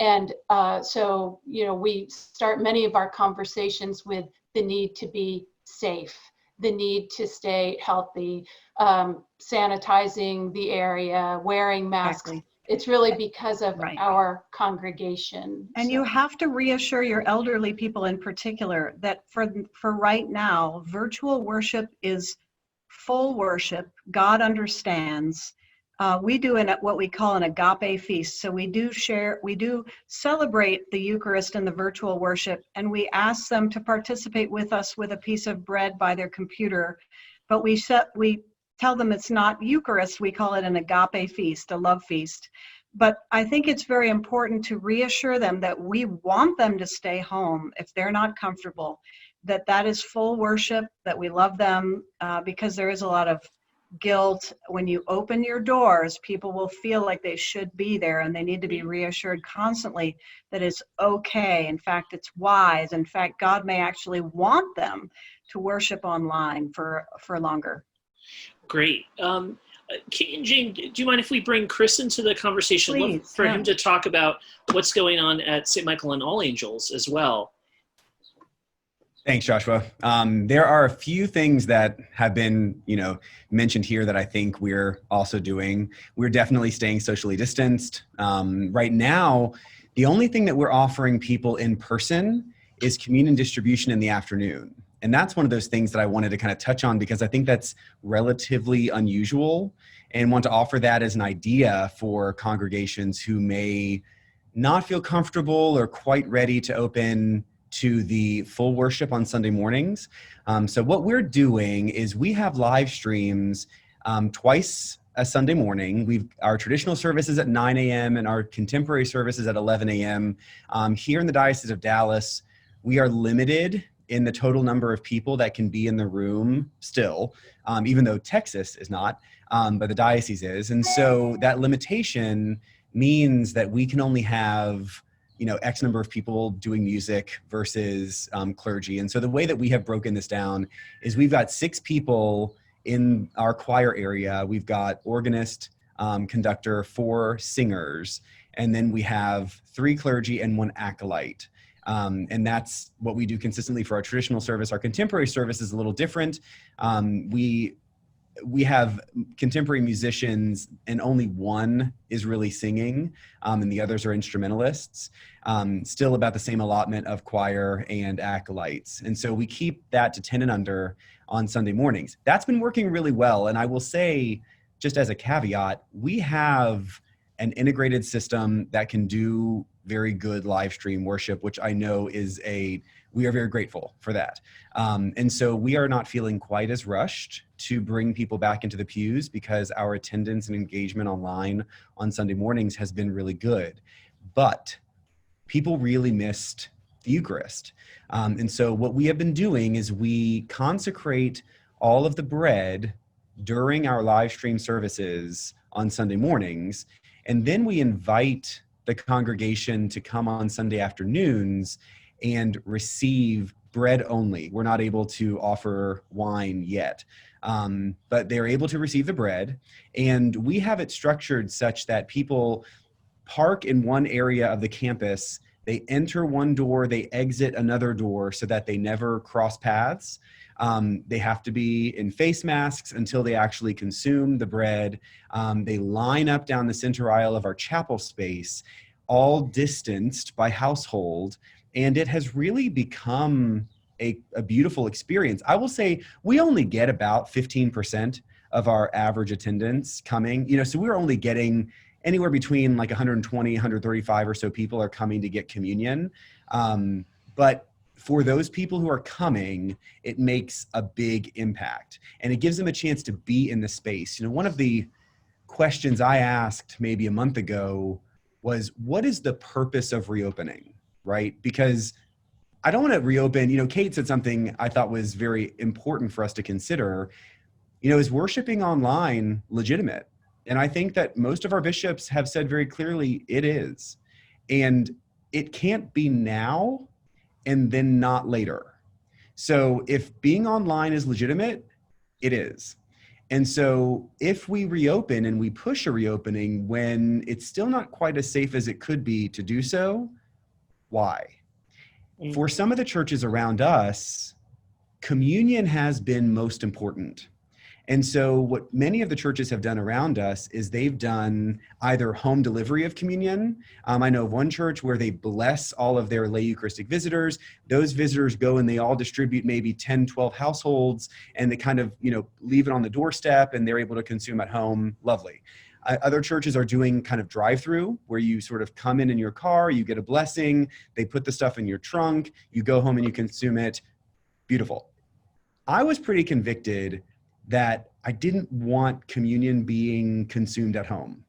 And so, we start many of our conversations with the need to be safe, the need to stay healthy, sanitizing the area, wearing masks. Exactly. It's really because of our congregation. And you have to reassure your elderly people in particular that for right now, virtual worship is full worship. God understands. We do what we call an agape feast. So we do celebrate the Eucharist and the virtual worship, and we ask them to participate with us with a piece of bread by their computer. But we tell them it's not Eucharist. We call it an agape feast, a love feast. But I think it's very important to reassure them that we want them to stay home if they're not comfortable, that is full worship, that we love them, because there is a lot of guilt. When you open your doors, people will feel like they should be there, and they need to be reassured constantly that it's okay. In fact, it's wise. In fact, God may actually want them to worship online for longer. Great. Kate and Jane, do you mind if we bring Chris into the conversation? I'd love Please, for yeah. him to talk about what's going on at St. Michael and All Angels as well. Thanks, Joshua. There are a few things that have been, mentioned here that I think we're also doing. We're definitely staying socially distanced. Right now, the only thing that we're offering people in person is communion distribution in the afternoon. And that's one of those things that I wanted to kind of touch on because I think that's relatively unusual and want to offer that as an idea for congregations who may not feel comfortable or quite ready to open to the full worship on Sunday mornings. So what we're doing is we have live streams twice a Sunday morning. Our traditional service is at 9 a.m. and our contemporary service is at 11 a.m. Here in the Diocese of Dallas, we are limited in the total number of people that can be in the room still, even though Texas is not, but the diocese is. And so that limitation means that we can only have X number of people doing music versus clergy. And so the way that we have broken this down is we've got 6 people in our choir area. We've got organist, conductor, 4 singers, and then we have 3 clergy and 1 acolyte. And that's what we do consistently for our traditional service. Our contemporary service is a little different. We have contemporary musicians and only 1 is really singing and the others are instrumentalists, still about the same allotment of choir and acolytes. And so we keep that to 10 and under on Sunday mornings. That's been working really well. And I will say, just as a caveat, we have an integrated system that can do very good live stream worship, which I know we are very grateful for that. And so we are not feeling quite as rushed to bring people back into the pews because our attendance and engagement online on Sunday mornings has been really good. But people really missed the Eucharist. And so what we have been doing is we consecrate all of the bread during our live stream services on Sunday mornings. And then we invite the congregation to come on Sunday afternoons and receive bread only. We're not able to offer wine yet, but they're able to receive the bread. And we have it structured such that people park in one area of the campus, they enter one door, they exit another door so that they never cross paths. They have to be in face masks until they actually consume the bread. They line up down the center aisle of our chapel space, all distanced by household. And it has really become a beautiful experience. I will say we only get about 15% of our average attendance coming, so we're only getting anywhere between like 120, 135 or so people are coming to get communion. But for those people who are coming, it makes a big impact and it gives them a chance to be in the space. One of the questions I asked maybe a month ago was, what is the purpose of reopening, right? Because I don't want to reopen, Kate said something I thought was very important for us to consider, is worshiping online legitimate? And I think that most of our bishops have said very clearly it is. And it can't be now and then not later. So if being online is legitimate, it is. And so if we reopen and we push a reopening when it's still not quite as safe as it could be to do so, why? For some of the churches around us, communion has been most important. And so what many of the churches have done around us is they've done either home delivery of communion. I know of one church where they bless all of their lay Eucharistic visitors. Those visitors go and they all distribute maybe 10, 12 households and they kind of, leave it on the doorstep and they're able to consume at home. Lovely. Other churches are doing kind of drive-through where you sort of come in your car, you get a blessing, they put the stuff in your trunk, you go home and you consume it. Beautiful. I was pretty convicted that I didn't want communion being consumed at home.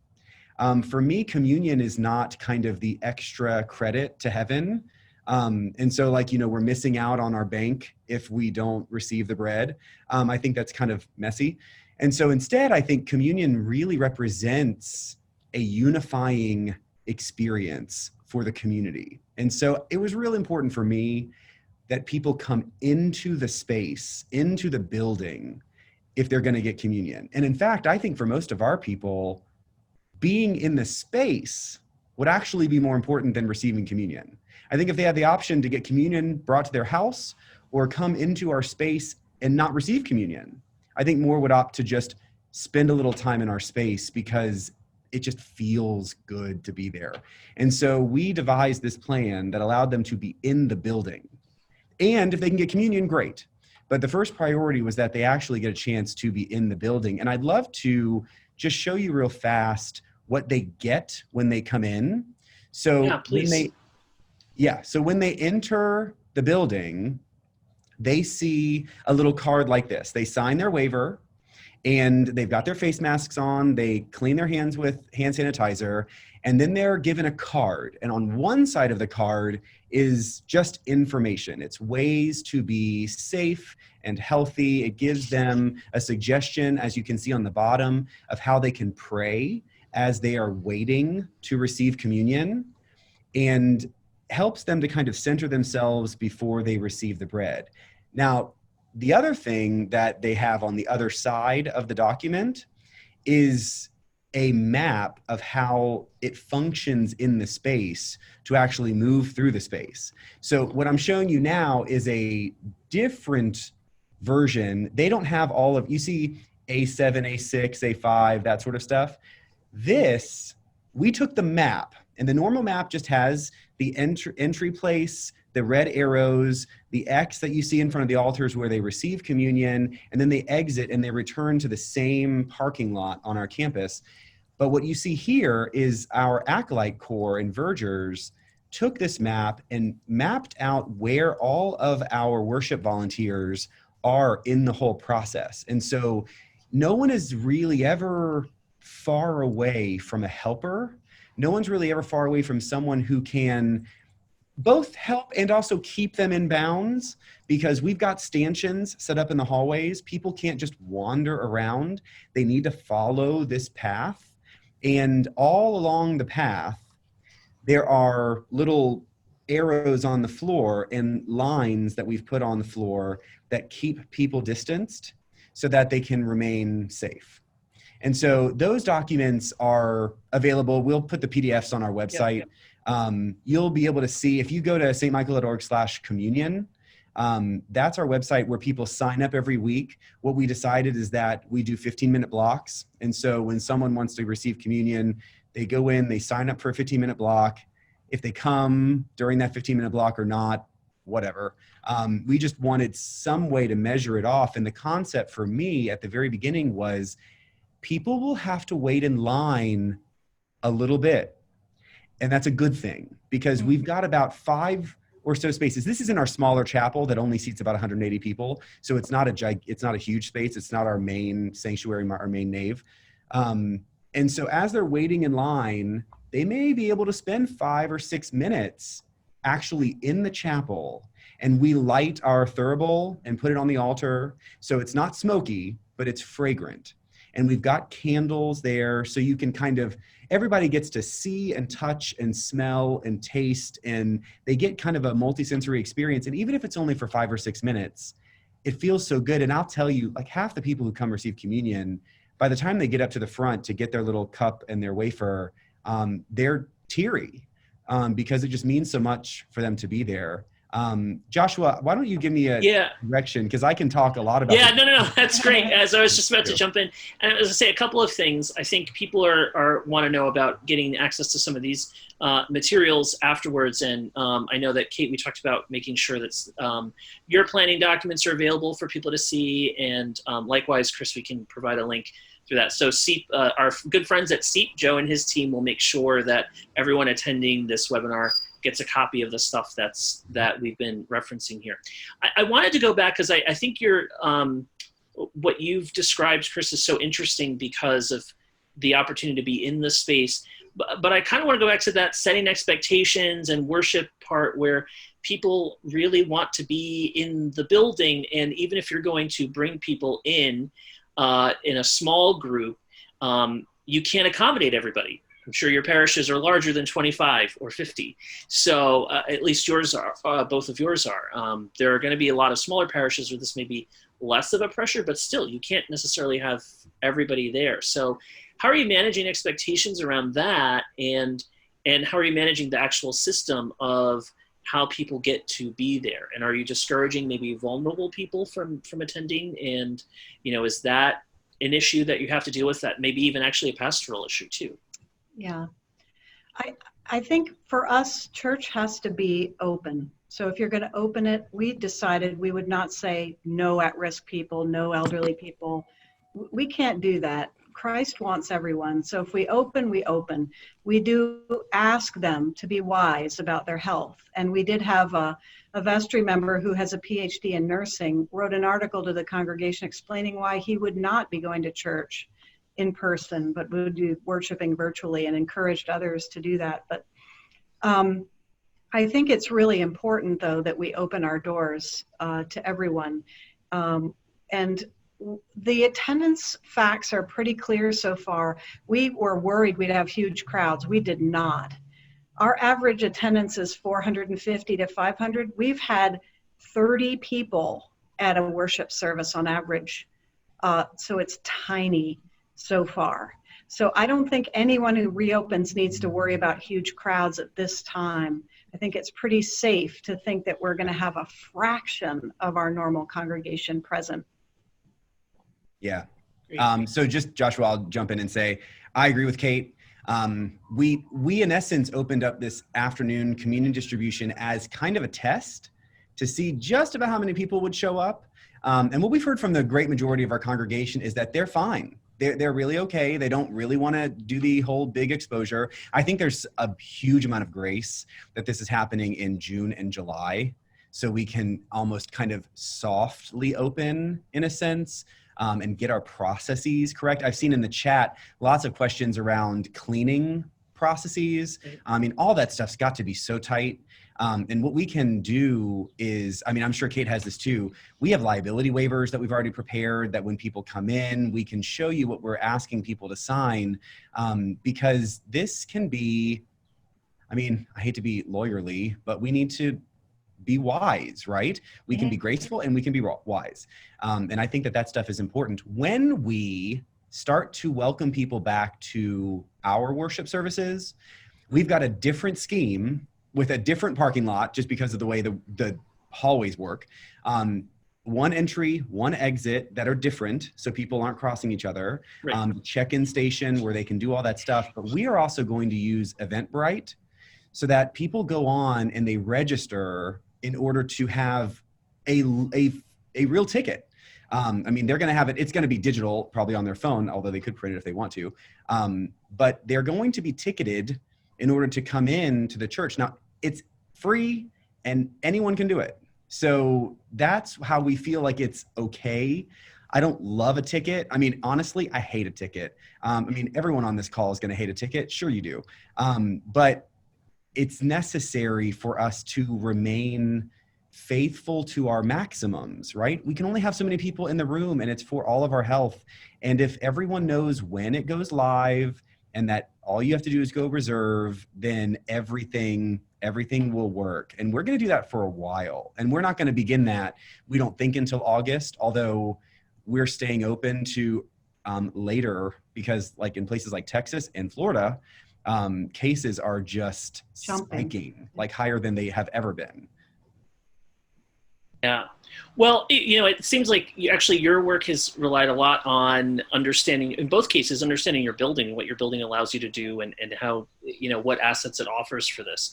For me, communion is not kind of the extra credit to heaven. And so we're missing out on our bank if we don't receive the bread. I think that's kind of messy. And so instead, I think communion really represents a unifying experience for the community. And so it was really important for me that people come into the space, into the building, if they're going to get communion. And in fact, I think for most of our people, being in the space would actually be more important than receiving communion. I think if they had the option to get communion brought to their house or come into our space and not receive communion, I think more would opt to just spend a little time in our space because it just feels good to be there. And so we devised this plan that allowed them to be in the building. And if they can get communion, great. But the first priority was that they actually get a chance to be in the building. And I'd love to just show you real fast what they get when they come in. So Yeah, please. So when they enter the building, they see a little card like this. They sign their waiver and they've got their face masks on. They clean their hands with hand sanitizer, and then they're given a card. And on one side of the card is just information. It's ways to be safe and healthy. It gives them a suggestion, as you can see on the bottom, of how they can pray as they are waiting to receive communion, and helps them to kind of center themselves before they receive the bread. Now, the other thing that they have on the other side of the document is a map of how it functions in the space to actually move through the space. So what I'm showing you now is a different version. They don't have all of, you see A7, A6, A5, that sort of stuff. This, we took the map, and the normal map just has the entry place, the red arrows, the X that you see in front of the altars where they receive communion, and then they exit and they return to the same parking lot on our campus. But what you see here is our Acolyte Corps and Vergers took this map and mapped out where all of our worship volunteers are in the whole process. And so no one is really ever far away from a helper. No one's really ever far away from someone who can both help and also keep them in bounds, because we've got stanchions set up in the hallways. People can't just wander around. They need to follow this path. And all along the path, there are little arrows on the floor and lines that we've put on the floor that keep people distanced so that they can remain safe. And so those documents are available. We'll put the PDFs on our website. You'll be able to see, if you go to stmichael.org/communion, that's our website where people sign up every week. What we decided is that we do 15-minute blocks. And so when someone wants to receive communion, they go in, they sign up for a 15-minute block. If they come during that 15-minute block or not, whatever. We just wanted some way to measure it off. And the concept for me at the very beginning was people will have to wait in line a little bit. And that's a good thing, because we've got about 5 or so spaces. This is in our smaller chapel that only seats about 180 people. So it's not a huge space. It's not our main sanctuary, our main nave. And so as they're waiting in line, they may be able to spend 5 or 6 minutes actually in the chapel. And we light our thurible and put it on the altar. So it's not smoky, but it's fragrant. And we've got candles there, so you can everybody gets to see and touch and smell and taste, and they get kind of a multisensory experience. And even if it's only for 5 or 6 minutes, it feels so good. And I'll tell you, like, half the people who come receive communion, by the time they get up to the front to get their little cup and their wafer, they're teary because it just means so much for them to be there. Joshua, why don't you give me a direction, because I can talk a lot about it. No, that's great. As I was just about to jump in, and as I say, a couple of things. I think people want to know about getting access to some of these materials afterwards, and I know that Kate, we talked about making sure that your planning documents are available for people to see, and likewise, Chris, we can provide a link through that. So SEEP, our good friends at SEEP, Joe and his team will make sure that everyone attending this webinar gets a copy of the stuff that we've been referencing here. I wanted to go back because I think what you've described, Chris, is so interesting because of the opportunity to be in the space. But I kind of want to go back to that setting expectations and worship part where people really want to be in the building. And even if you're going to bring people in a small group, you can't accommodate everybody. I'm sure your parishes are larger than 25 or 50. So at least yours are, both of yours are. There are going to be a lot of smaller parishes where this may be less of a pressure, but still you can't necessarily have everybody there. So how are you managing expectations around that? And how are you managing the actual system of how people get to be there? And are you discouraging maybe vulnerable people from attending? And, is that an issue that you have to deal with, that maybe even actually a pastoral issue too? Yeah. I think for us, church has to be open. So if you're going to open it, we decided we would not say no at-risk people, no elderly people. We can't do that. Christ wants everyone. So if we open, we open. We do ask them to be wise about their health. And we did have a vestry member who has a PhD in nursing, wrote an article to the congregation explaining why he would not be going to church in person, but would do worshiping virtually, and encouraged others to do that. But I think it's really important, though, that we open our doors to everyone. And the attendance facts are pretty clear so far. We were worried we'd have huge crowds. We did not. Our average attendance is 450 to 500. We've had 30 people at a worship service on average. So it's tiny so far. So I don't think anyone who reopens needs to worry about huge crowds at this time. I think it's pretty safe to think that we're going to have a fraction of our normal congregation present. Yeah. So just Joshua, I'll jump in and say, I agree with Kate. We in essence opened up this afternoon communion distribution as kind of a test to see just about how many people would show up. And what we've heard from the great majority of our congregation is that they're fine. They're really okay. They don't really want to do the whole big exposure. I think there's a huge amount of grace that this is happening in June and July. So we can almost kind of softly open in a sense. And get our processes correct. I've seen in the chat lots of questions around cleaning processes. I mean, all that stuff's got to be so tight. And what we can do is, I mean, I'm sure Kate has this too. We have liability waivers that we've already prepared that when people come in, we can show you what we're asking people to sign, because this can be, I mean, I hate to be lawyerly, but we need to be wise, right? We can be graceful and we can be wise. And I think that stuff is important. When we start to welcome people back to our worship services, we've got a different scheme with a different parking lot just because of the way the hallways work. One entry, one exit that are different so people aren't crossing each other. Right. Check-in station where they can do all that stuff. But we are also going to use Eventbrite so that people go on and they register in order to have a real ticket. I mean, they're going to have it. It's going to be digital, probably on their phone, although they could print it if they want to. But they're going to be ticketed in order to come in to the church. Now, it's free and anyone can do it. So that's how we feel like it's okay. I don't love a ticket. I mean, honestly, I hate a ticket. I mean, everyone on this call is going to hate a ticket. Sure you do. But it's necessary for us to remain faithful to our maximums, right? We can only have so many people in the room and it's for all of our health. And if everyone knows when it goes live and that all you have to do is go reserve, then everything will work. And we're going to do that for a while. And we're not going to begin that, we don't think, until August, although we're staying open to later because like in places like Texas and Florida, cases are just spiking, like higher than they have ever been. Yeah. Well, it seems like your work has relied a lot on understanding, in both cases, understanding your building, what your building allows you to do and how, what assets it offers for this.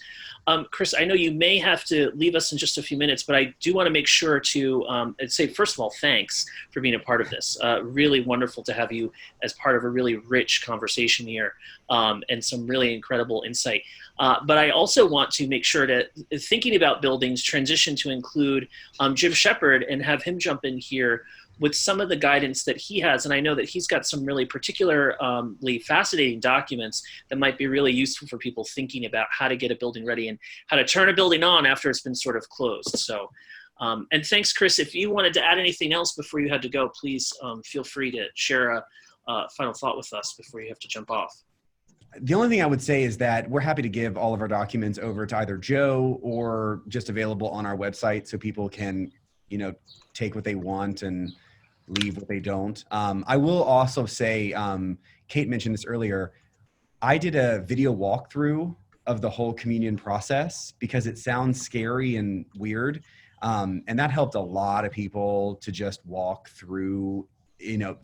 Chris, I know you may have to leave us in just a few minutes, but I do want to make sure to say, first of all, thanks for being a part of this. Really wonderful to have you as part of a really rich conversation here and some really incredible insight. But I also want to make sure to, thinking about buildings, transition to include Jim Shepard and have him jump in here with some of the guidance that he has. And I know that he's got some really particularly fascinating documents that might be really useful for people thinking about how to get a building ready and how to turn a building on after it's been sort of closed. So, and thanks, Chris. If you wanted to add anything else before you had to go, please feel free to share a final thought with us before you have to jump off. The only thing I would say is that we're happy to give all of our documents over to either Joe or just available on our website so people can take what they want and leave what they don't. I will also say, Kate mentioned this earlier, I did a video walkthrough of the whole communion process because it sounds scary and weird. And that helped a lot of people to just walk through,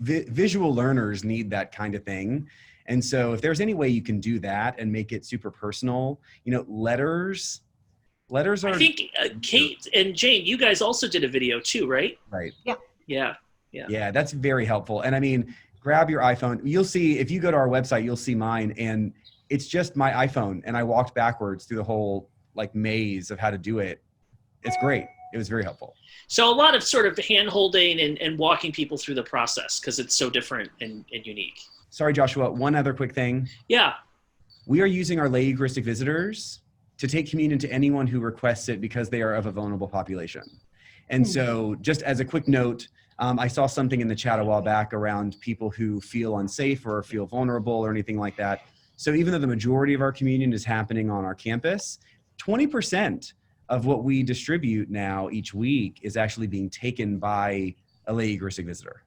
visual learners need that kind of thing. And so if there's any way you can do that and make it super personal, letters are. I think Kate and Jane, you guys also did a video too, right? Right. Yeah. That's very helpful. And I mean, grab your iPhone. You'll see, if you go to our website, you'll see mine, and it's just my iPhone. And I walked backwards through the whole maze of how to do it. It's great. It was very helpful. So a lot of sort of hand holding and walking people through the process because it's so different and unique. Sorry, Joshua, one other quick thing. Yeah. We are using our lay Eucharistic visitors to take communion to anyone who requests it because they are of a vulnerable population. And so just as a quick note, I saw something in the chat a while back around people who feel unsafe or feel vulnerable or anything like that. So even though the majority of our communion is happening on our campus, 20% of what we distribute now each week is actually being taken by a lay Eucharistic visitor.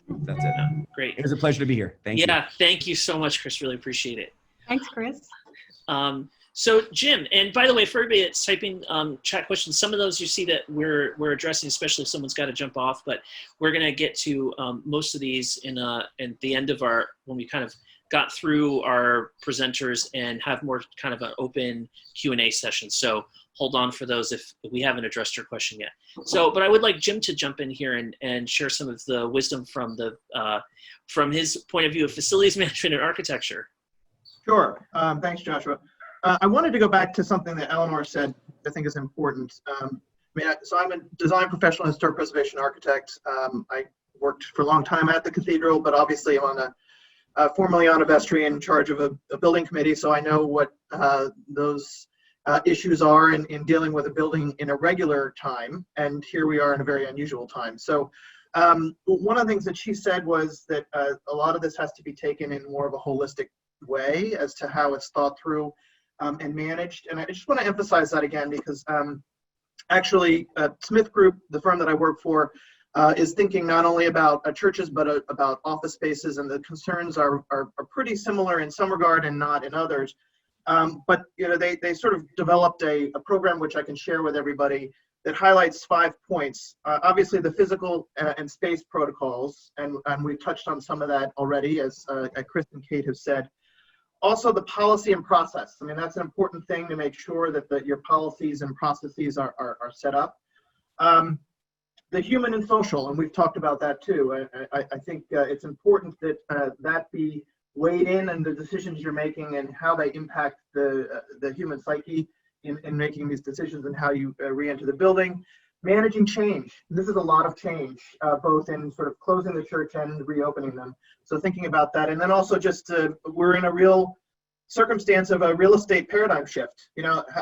That's it. Great. It was a pleasure to be here. Thank you. Yeah, thank you so much, Chris. Really appreciate it. Thanks, Chris. So Jim, and by the way, for everybody that's typing chat questions, some of those you see that we're addressing, especially if someone's got to jump off, but we're going to get to most of these in the end of when we kind of got through our presenters and have more kind of an open Q&A session. So hold on for those if we haven't addressed your question yet. So, but I would like Jim to jump in here and share some of the wisdom from his point of view of facilities management and architecture. Sure. Thanks, Joshua. I wanted to go back to something that Eleanor said I think is important. So I'm a design professional, historic preservation architect. I worked for a long time at the cathedral, but obviously I'm formerly on a vestry in charge of a building committee, so I know what those issues are in dealing with a building in a regular time, and here we are in a very unusual time. So one of the things that she said was that a lot of this has to be taken in more of a holistic way as to how it's thought through and managed. And I just want to emphasize that again because actually SmithGroup, the firm that I work for, is thinking not only about churches but about office spaces, and the concerns are pretty similar in some regard and not in others. But they sort of developed a program which I can share with everybody that highlights 5 points. Obviously the physical and space protocols, and we've touched on some of that already, as Chris and Kate have said. Also the policy and process. I mean, that's an important thing to make sure that your policies and processes are set up. The human and social, and we've talked about that too. I think it's important that that be weighed in the decisions you're making and how they impact the human psyche in making these decisions and how you re-enter the building. Managing change. This is a lot of change, both in sort of closing the church and reopening them. So thinking about that. And then also just we're in a real circumstance of a real estate paradigm shift.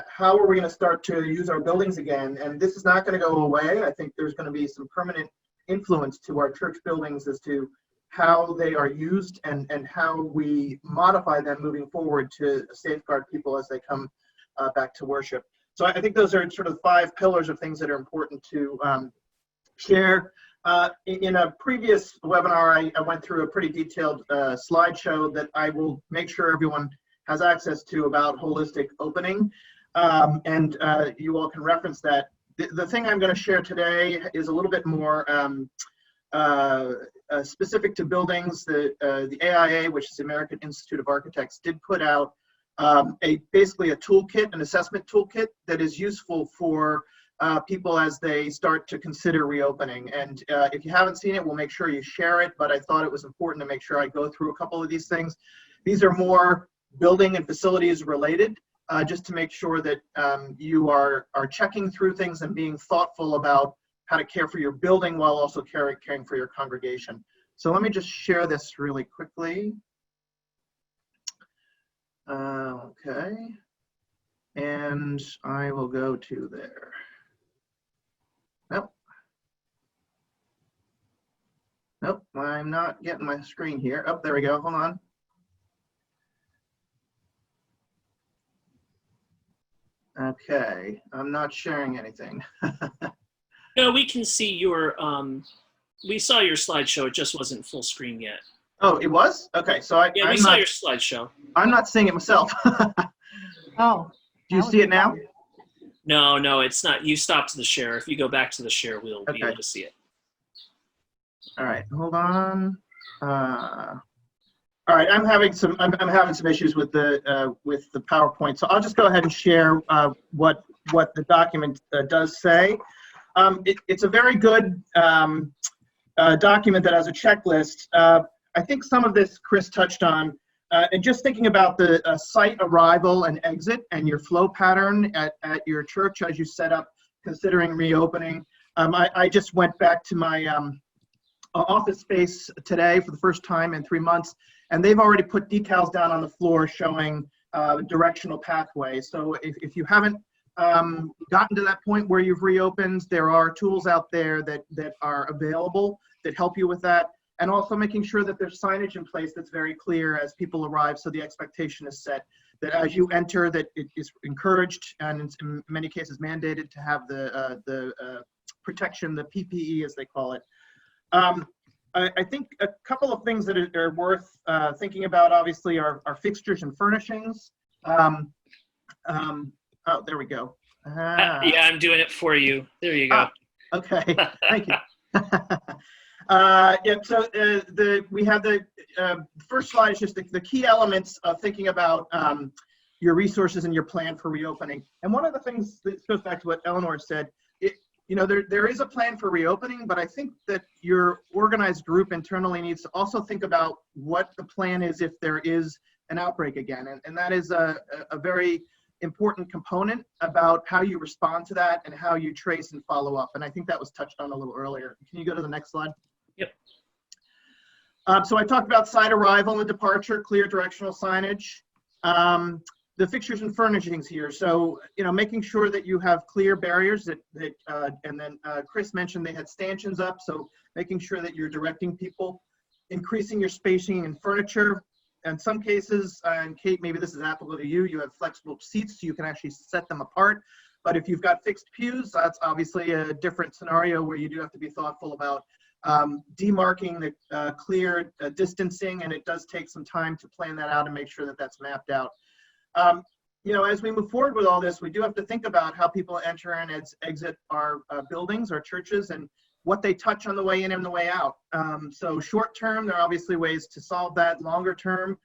How are we going to start to use our buildings again? And this is not going to go away. I think there's going to be some permanent influence to our church buildings as to how they are used and how we modify them moving forward to safeguard people as they come back to worship. So I think those are sort of 5 pillars of things that are important to share. In a previous webinar, I went through a pretty detailed slideshow that I will make sure everyone has access to about holistic opening, and you all can reference that. The thing I'm going to share today is a little bit more specific to buildings. The AIA, which is the American Institute of Architects, did put out basically a toolkit, an assessment toolkit that is useful for people as they start to consider reopening. And if you haven't seen it, we'll make sure you share it, but I thought it was important to make sure I go through a couple of these things. These are more building and facilities related, just to make sure that you are checking through things and being thoughtful about how to care for your building while also caring for your congregation. So let me just share this really quickly. Okay, and I will go to there. Nope, I'm not getting my screen here. Oh, there we go, hold on. Okay, I'm not sharing anything. No, we can see your, we saw your slideshow. It just wasn't full screen yet. Oh, it was? Okay, so Yeah, we I'm saw not, your slideshow. I'm not seeing it myself. Do Oh. you see it now? No, it's not. You stopped the share. If you go back to the share, we'll be Okay. able to see it. All right, hold on. All right, I'm having some issues with the PowerPoint, so I'll just go ahead and share what the document does say. It's a very good document that has a checklist. I think some of this Chris touched on, and just thinking about the site arrival and exit and your flow pattern at your church as you set up considering reopening. I just went back to my office space today for the first time in 3 months, and they've already put decals down on the floor showing directional pathways. So if you haven't gotten to that point where you've reopened, there are tools out there that are available that help you with that. And also making sure that there's signage in place that's very clear as people arrive, so the expectation is set that as you enter, that it is encouraged and in many cases mandated to have the protection, the PPE as they call it. I think a couple of things that are worth thinking about, obviously, are fixtures and furnishings. Oh, there we go. Yeah, I'm doing it for you. There you go. Okay, thank you. Yeah, so we have the first slide is just the key elements of thinking about your resources and your plan for reopening. And one of the things that goes back to what Eleanor said, there is a plan for reopening, but I think that your organized group internally needs to also think about what the plan is if there is an outbreak again. And that is a very important component about how you respond to that and how you trace and follow up. And I think that was touched on a little earlier. Can you go to the next slide? Yep. So I talked about site arrival and departure, clear directional signage. The fixtures and furnishings here. So, making sure that you have clear barriers and then Chris mentioned they had stanchions up. So making sure that you're directing people, increasing your spacing and furniture. In some cases, and Kate, maybe this is applicable to you, you have flexible seats so you can actually set them apart. But if you've got fixed pews, that's obviously a different scenario where you do have to be thoughtful about demarking the clear distancing, and it does take some time to plan that out and make sure that that's mapped out. As we move forward with all this, we do have to think about how people enter and exit our buildings, our churches, and what they touch on the way in and the way out. So short term, there are obviously ways to solve that. Longer term,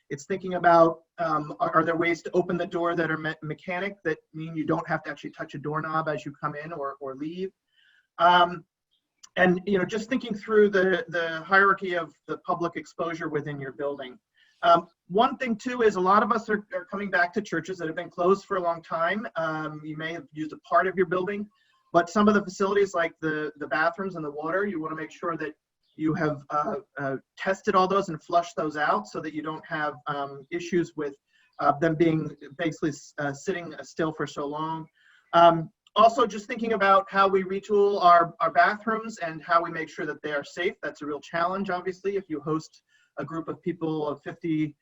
it's thinking about, are there ways to open the door that are mechanic, that mean you don't have to actually touch a doorknob as you come in or leave. And just thinking through the hierarchy of the public exposure within your building. One thing too is a lot of us are coming back to churches that have been closed for a long time. You may have used a part of your building, but some of the facilities like the bathrooms and the water, you want to make sure that you have tested all those and flushed those out so that you don't have issues with them being basically sitting still for so long. Also, just thinking about how we retool our bathrooms and how we make sure that they are safe. That's a real challenge, obviously, if you host a group of people of 50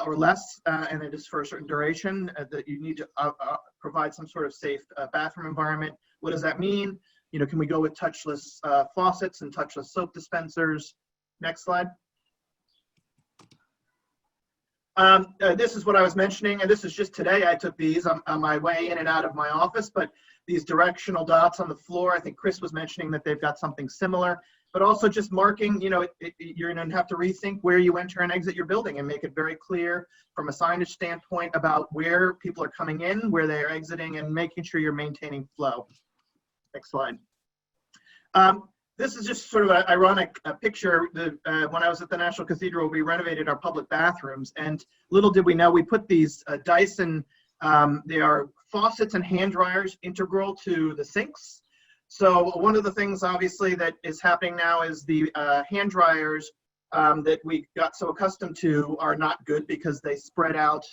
or less, and it is for a certain duration, that you need to provide some sort of safe bathroom environment. What does that mean? Can we go with touchless faucets and touchless soap dispensers? Next slide. This is what I was mentioning, and this is just today. I took these on my way in and out of my office, but these directional dots on the floor, I think Chris was mentioning that they've got something similar, but also just marking, you're going to have to rethink where you enter and exit your building and make it very clear from a signage standpoint about where people are coming in, where they are exiting, and making sure you're maintaining flow. Next slide. This is just sort of an ironic picture. When I was at the National Cathedral, we renovated our public bathrooms, and little did we know, we put these Dyson, they are faucets and hand dryers integral to the sinks. So one of the things obviously that is happening now is the hand dryers that we got so accustomed to are not good because they spread out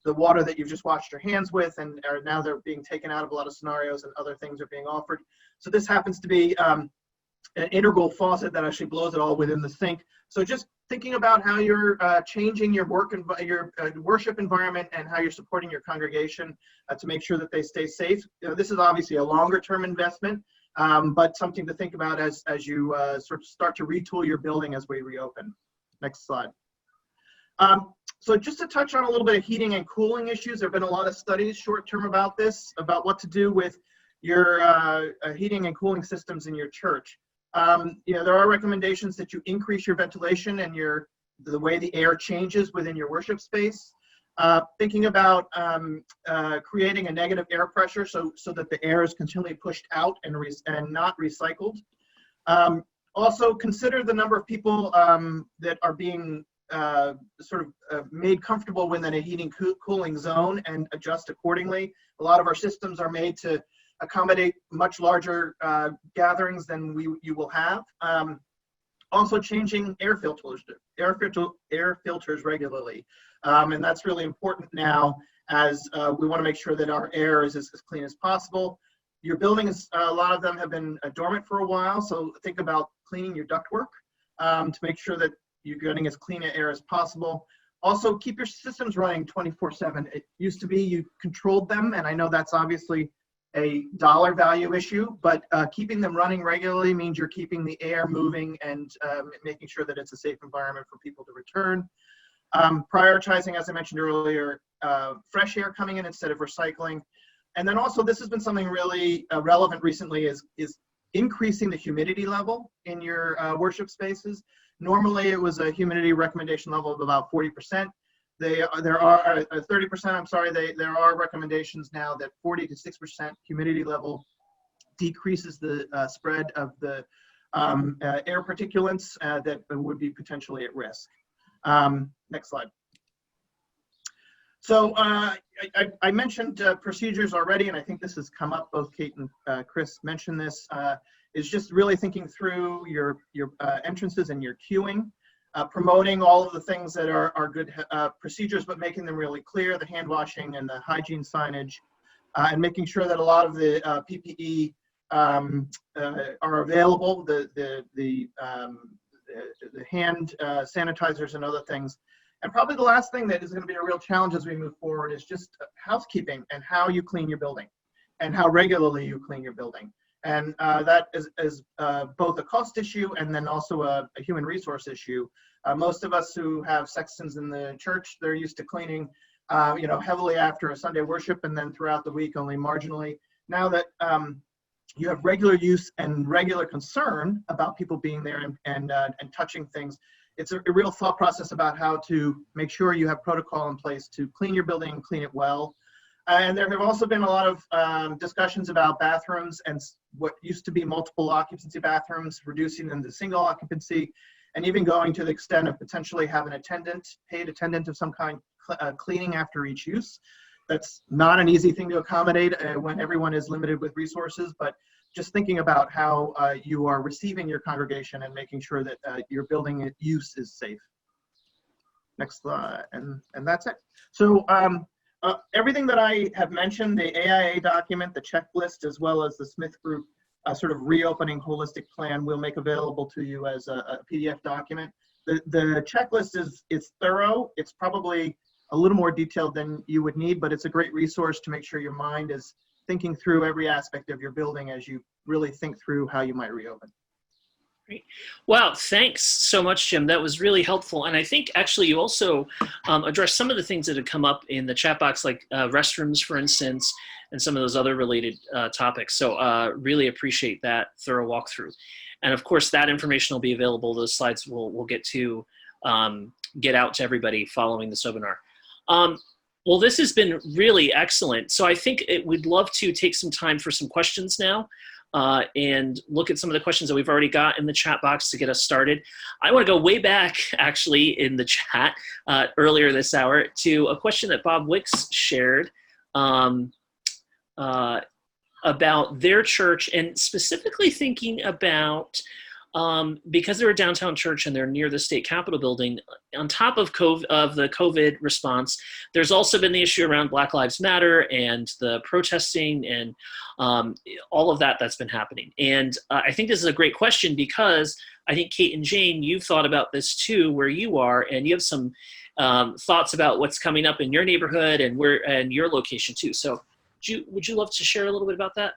the water that you've just washed your hands with, and now they're being taken out of a lot of scenarios and other things are being offered. So this happens to be an integral faucet that actually blows it all within the sink. So just thinking about how you're changing your worship environment and how you're supporting your congregation to make sure that they stay safe. This is obviously a longer term investment, but something to think about as you sort of start to retool your building as we reopen. Next slide. So just to touch on a little bit of heating and cooling issues, there have been a lot of studies short-term about this, about what to do with your heating and cooling systems in your church. There are recommendations that you increase your ventilation and the way the air changes within your worship space. Thinking about creating a negative air pressure so that the air is continually pushed out and not recycled. Also consider the number of people that are being made comfortable within a heating cooling zone and adjust accordingly. A lot of our systems are made to accommodate much larger gatherings than you will have. Also changing air filters regularly. And that's really important now as we want to make sure that our air is as clean as possible. Your buildings, a lot of them have been dormant for a while, so think about cleaning your ductwork to make sure that you're getting as clean an air as possible. Also, keep your systems running 24/7. It used to be you controlled them, and I know that's obviously a dollar value issue, but keeping them running regularly means you're keeping the air moving and making sure that it's a safe environment for people to return. Prioritizing, as I mentioned earlier, fresh air coming in instead of recycling. And then also, this has been something really relevant recently is increasing the humidity level in your worship spaces. Normally, it was a humidity recommendation level of about 40%. There are 30%. I'm sorry. There are recommendations now that 40 to 6% humidity level decreases the spread of the air particulates that would be potentially at risk. Next slide. So I mentioned procedures already, and I think this has come up. Both Kate and Chris mentioned this. Is just really thinking through your entrances and your queuing, promoting all of the things that are good procedures, but making them really clear, the hand washing and the hygiene signage, and making sure that a lot of the PPE are available, the hand sanitizers and other things. And probably the last thing that is going to be a real challenge as we move forward is just housekeeping and how you clean your building and how regularly you clean your building. And that is both a cost issue and then also a human resource issue. Most of us who have sextons in the church, they're used to cleaning heavily after a Sunday worship and then throughout the week only marginally. Now that you have regular use and regular concern about people being there and touching things, it's a real thought process about how to make sure you have protocol in place to clean your building and clean it well. And there have also been a lot of discussions about bathrooms and what used to be multiple occupancy bathrooms, reducing them to single occupancy, and even going to the extent of potentially having an paid attendant of some kind cleaning after each use. That's not an easy thing to accommodate when everyone is limited with resources, but just thinking about how you are receiving your congregation and making sure that your building use is safe. Next slide, and that's it. So everything that I have mentioned, the AIA document, the checklist, as well as the SmithGroup sort of reopening holistic plan, we'll make available to you as a PDF document. The checklist is thorough. It's probably a little more detailed than you would need, but it's a great resource to make sure your mind is thinking through every aspect of your building as you really think through how you might reopen. Great. Wow, thanks so much, Jim. That was really helpful. And I think actually you also addressed some of the things that had come up in the chat box, like restrooms, for instance, and some of those other related topics. So really appreciate that thorough walkthrough. And of course, that information will be available. Those slides we'll get to get out to everybody following this webinar. Well, this has been really excellent. So I think we'd love to take some time for some questions now and look at some of the questions that we've already got in the chat box to get us started. I want to go way back, actually, in the chat earlier this hour to a question that Bob Wicks shared about their church, and specifically thinking about because they're a downtown church and they're near the state capitol building, on top of the COVID response, there's also been the issue around Black Lives Matter and the protesting and all of that's been happening. And I think this is a great question because I think Kate and Jane, you've thought about this too, where you are, and you have some thoughts about what's coming up in your neighborhood and your location too. So would you love to share a little bit about that?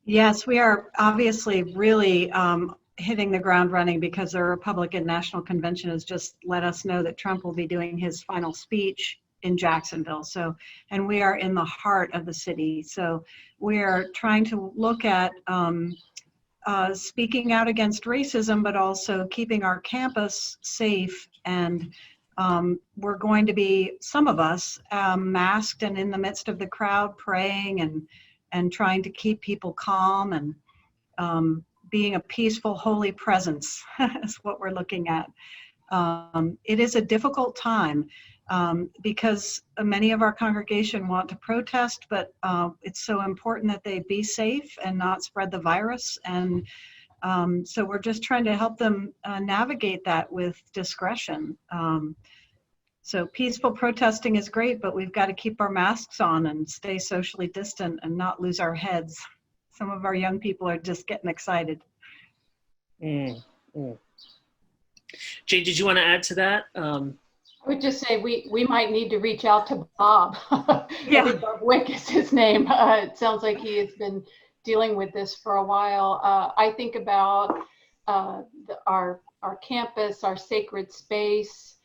Yes, we are obviously really hitting the ground running because the Republican National Convention has just let us know that Trump will be doing his final speech in Jacksonville. So, and we are in the heart of the city. So we are trying to look at speaking out against racism, but also keeping our campus safe. And we're going to be, some of us, masked and in the midst of the crowd praying and trying to keep people calm and being a peaceful, holy presence is what we're looking at. It is a difficult time because many of our congregation want to protest, but it's so important that they be safe and not spread the virus. And so we're just trying to help them navigate that with discretion. So peaceful protesting is great, but we've got to keep our masks on and stay socially distant and not lose our heads. Some of our young people are just getting excited. Jane, did you want to add to that? I would just say we might need to reach out to Bob. Yeah. I think Bob Wick is his name. It sounds like he has been dealing with this for a while. I think about our campus, our sacred space,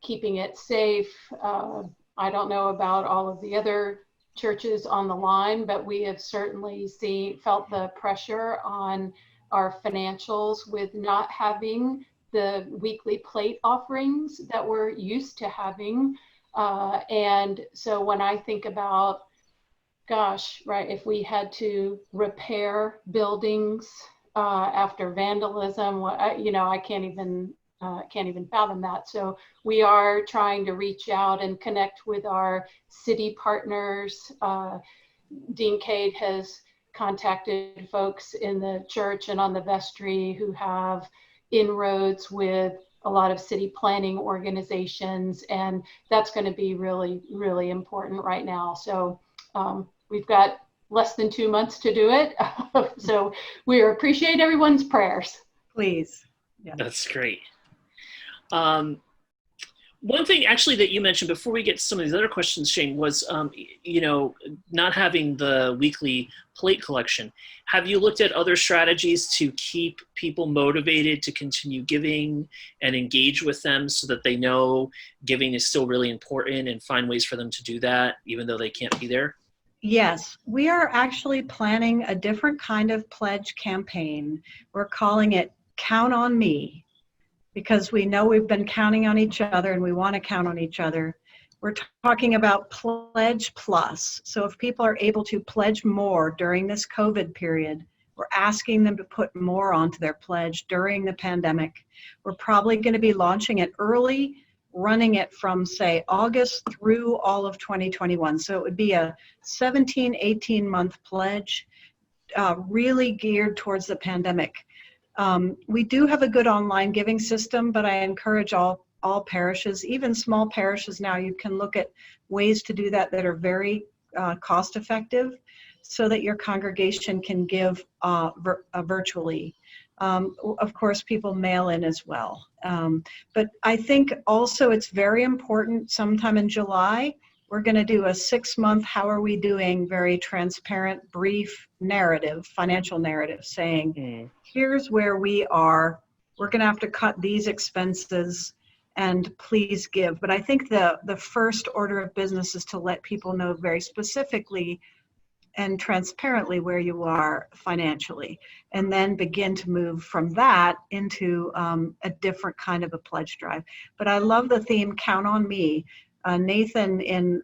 keeping it safe. I don't know about all of the other churches on the line, but we have certainly felt the pressure on our financials with not having the weekly plate offerings that we're used to having. And so when I think about, gosh, right, if we had to repair buildings after vandalism, I can't even fathom that. So we are trying to reach out and connect with our city partners. Dean Cade has contacted folks in the church and on the vestry who have inroads with a lot of city planning organizations, and that's going to be really, really important right now. So we've got less than 2 months to do it. So we appreciate everyone's prayers. Please. Yeah. That's great. One thing actually that you mentioned before we get to some of these other questions, Shane, was, not having the weekly plate collection. Have you looked at other strategies to keep people motivated to continue giving and engage with them so that they know giving is still really important and find ways for them to do that even though they can't be there? Yes, we are actually planning a different kind of pledge campaign. We're calling it Count on Me, because we know we've been counting on each other and we want to count on each other. We're talking about Pledge Plus. So if people are able to pledge more during this COVID period, we're asking them to put more onto their pledge during the pandemic. We're probably going to be launching it early, running it from, say, August through all of 2021. So it would be a 17, 18-month pledge, really geared towards the pandemic. We do have a good online giving system, but I encourage all parishes, even small parishes now, you can look at ways to do that are very cost effective so that your congregation can give virtually. Of course, people mail in as well. But I think also it's very important, sometime in July, we're going to do a 6-month, how are we doing, very transparent, brief narrative, financial narrative, saying, here's where we are. We're going to have to cut these expenses and please give. But I think the first order of business is to let people know very specifically and transparently where you are financially, and then begin to move from that into a different kind of a pledge drive. But I love the theme, Count on Me. Nathan,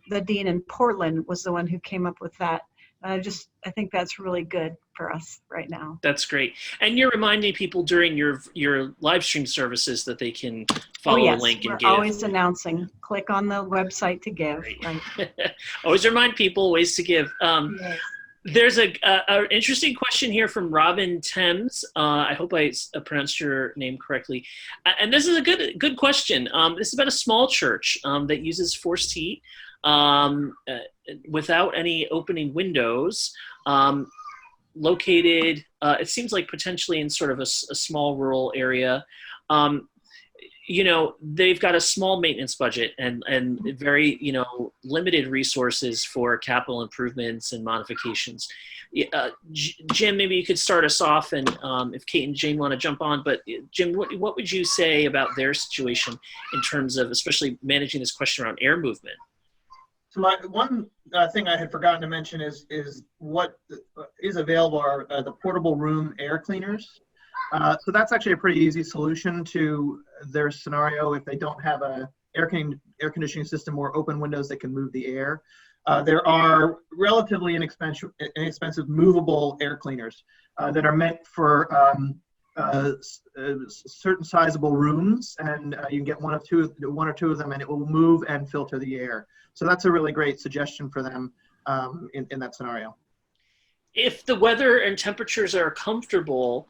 the dean in Portland, was the one who came up with that. I think that's really good for us right now. That's great. And you're reminding people during your live stream services that they can follow a link and give. We're always announcing, click on the website to give. Right. Always remind people ways to give. Yes. There's an interesting question here from Robin Thames. I hope I pronounced your name correctly. And this is a good question. This is about a small church that uses forced heat without any opening windows, located, it seems like potentially in sort of a small rural area. you know, they've got a small maintenance budget and very, you know, limited resources for capital improvements and modifications. Jim, maybe you could start us off, and if Kate and Jane want to jump on, but Jim, what would you say about their situation in terms of especially managing this question around air movement? So one thing I had forgotten to mention is what is available are the portable room air cleaners. So that's actually a pretty easy solution to their scenario if they don't have a air conditioning system or open windows that can move the air. There are relatively inexpensive movable air cleaners that are meant for certain sizable rooms, and you can get one or two of them, and it will move and filter the air. So that's a really great suggestion for them in that scenario. If the weather and temperatures are comfortable,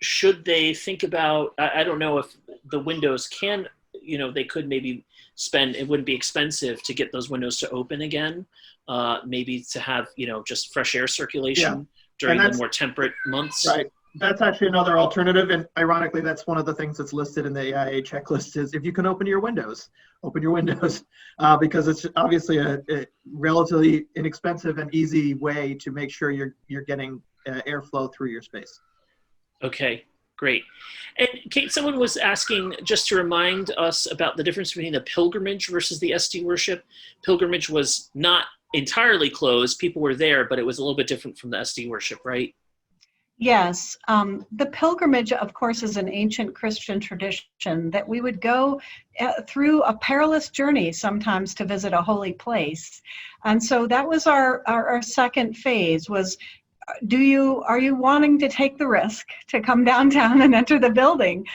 should they think about, I don't know if the windows can, you know, they could maybe spend, it wouldn't be expensive to get those windows to open again, maybe to have, you know, just fresh air circulation during the more temperate months. Right. That's actually another alternative, and ironically, that's one of the things that's listed in the AIA checklist is if you can open your windows, because it's obviously a relatively inexpensive and easy way to make sure you're getting airflow through your space. Okay, great. And Kate, someone was asking just to remind us about the difference between the pilgrimage versus the SD worship. Pilgrimage was not entirely closed. People were there, but it was a little bit different from the SD worship, right? Yes, the pilgrimage, of course, is an ancient Christian tradition that we would go through a perilous journey sometimes to visit a holy place. And so that was our second phase was, are you wanting to take the risk to come downtown and enter the building?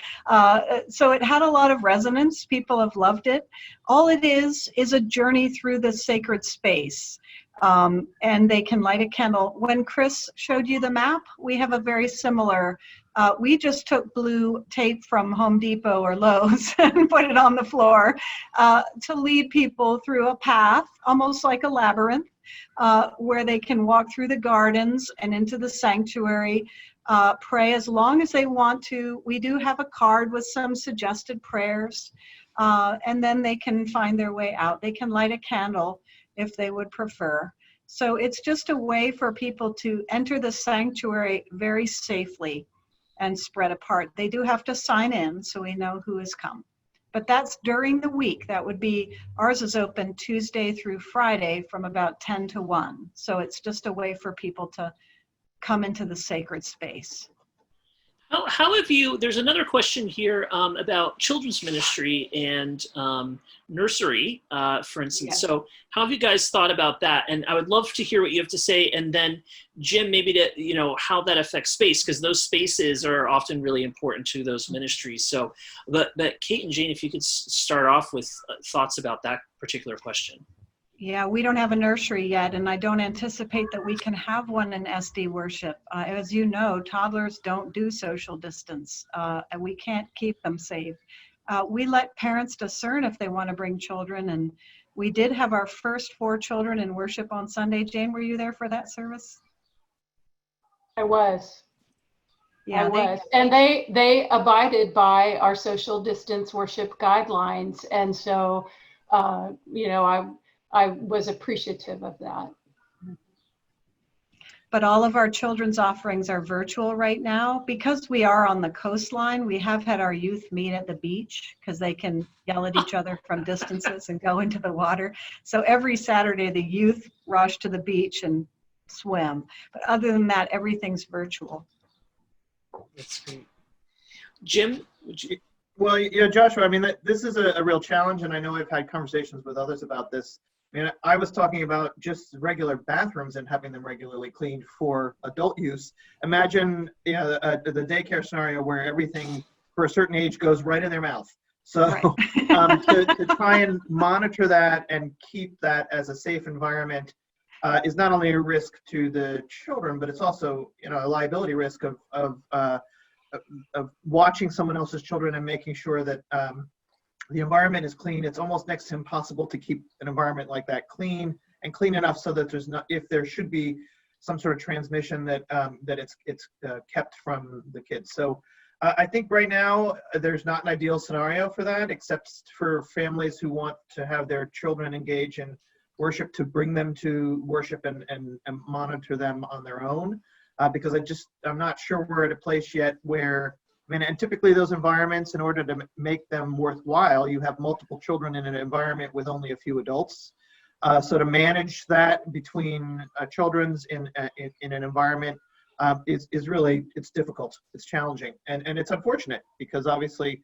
So it had a lot of resonance. People have loved it. All it is a journey through the sacred space. And they can light a candle. When Chris showed you the map, we have a very similar, we just took blue tape from Home Depot or Lowe's and put it on the floor to lead people through a path, almost like a labyrinth, where they can walk through the gardens and into the sanctuary, pray as long as they want to. We do have a card with some suggested prayers, and then they can find their way out. They can light a candle if they would prefer. So it's just a way for people to enter the sanctuary very safely and spread apart. They do have to sign in so we know who has come. But that's during the week. That would be, ours is open Tuesday through Friday from about 10 to 1. So it's just a way for people to come into the sacred space. How have you, there's another question here about children's ministry and nursery, for instance. Yes. So how have you guys thought about that? And I would love to hear what you have to say. And then Jim, maybe to, you know, how that affects space, because those spaces are often really important to those ministries. So, but Kate and Jane, if you could start off with thoughts about that particular question. Yeah, we don't have a nursery yet, and I don't anticipate that we can have one in SD worship. As you know, toddlers don't do social distance, and we can't keep them safe. We let parents discern if they want to bring children, and we did have our first 4 children in worship on Sunday. Jane, were you there for that service? I was. Yeah, I was. And they abided by our social distance worship guidelines. And so, you know, I was appreciative of that. But all of our children's offerings are virtual right now. Because we are on the coastline, we have had our youth meet at the beach because they can yell at each other from distances and go into the water. So every Saturday, the youth rush to the beach and swim. But other than that, everything's virtual. That's great. Jim, would you? Well, yeah, Joshua, I mean, this is a real challenge, and I know I've had conversations with others about this. I mean, I was talking about just regular bathrooms and having them regularly cleaned for adult use. Imagine, you know, the daycare scenario where everything for a certain age goes right in their mouth. So Right. to try and monitor that and keep that as a safe environment is not only a risk to the children, but it's also, you know, a liability risk of watching someone else's children and making sure that the environment is clean. It's almost next to impossible to keep an environment like that clean and clean enough so that there's not, if there should be some sort of transmission, that that it's kept from the kids. So I think right now there's not an ideal scenario for that, except for families who want to have their children engage in worship, to bring them to worship and monitor them on their own. Because I'm not sure we're at a place yet where, and typically those environments, in order to make them worthwhile, you have multiple children in an environment with only a few adults. So to manage that between children's in an environment is really, it's difficult, it's challenging, and it's unfortunate, because obviously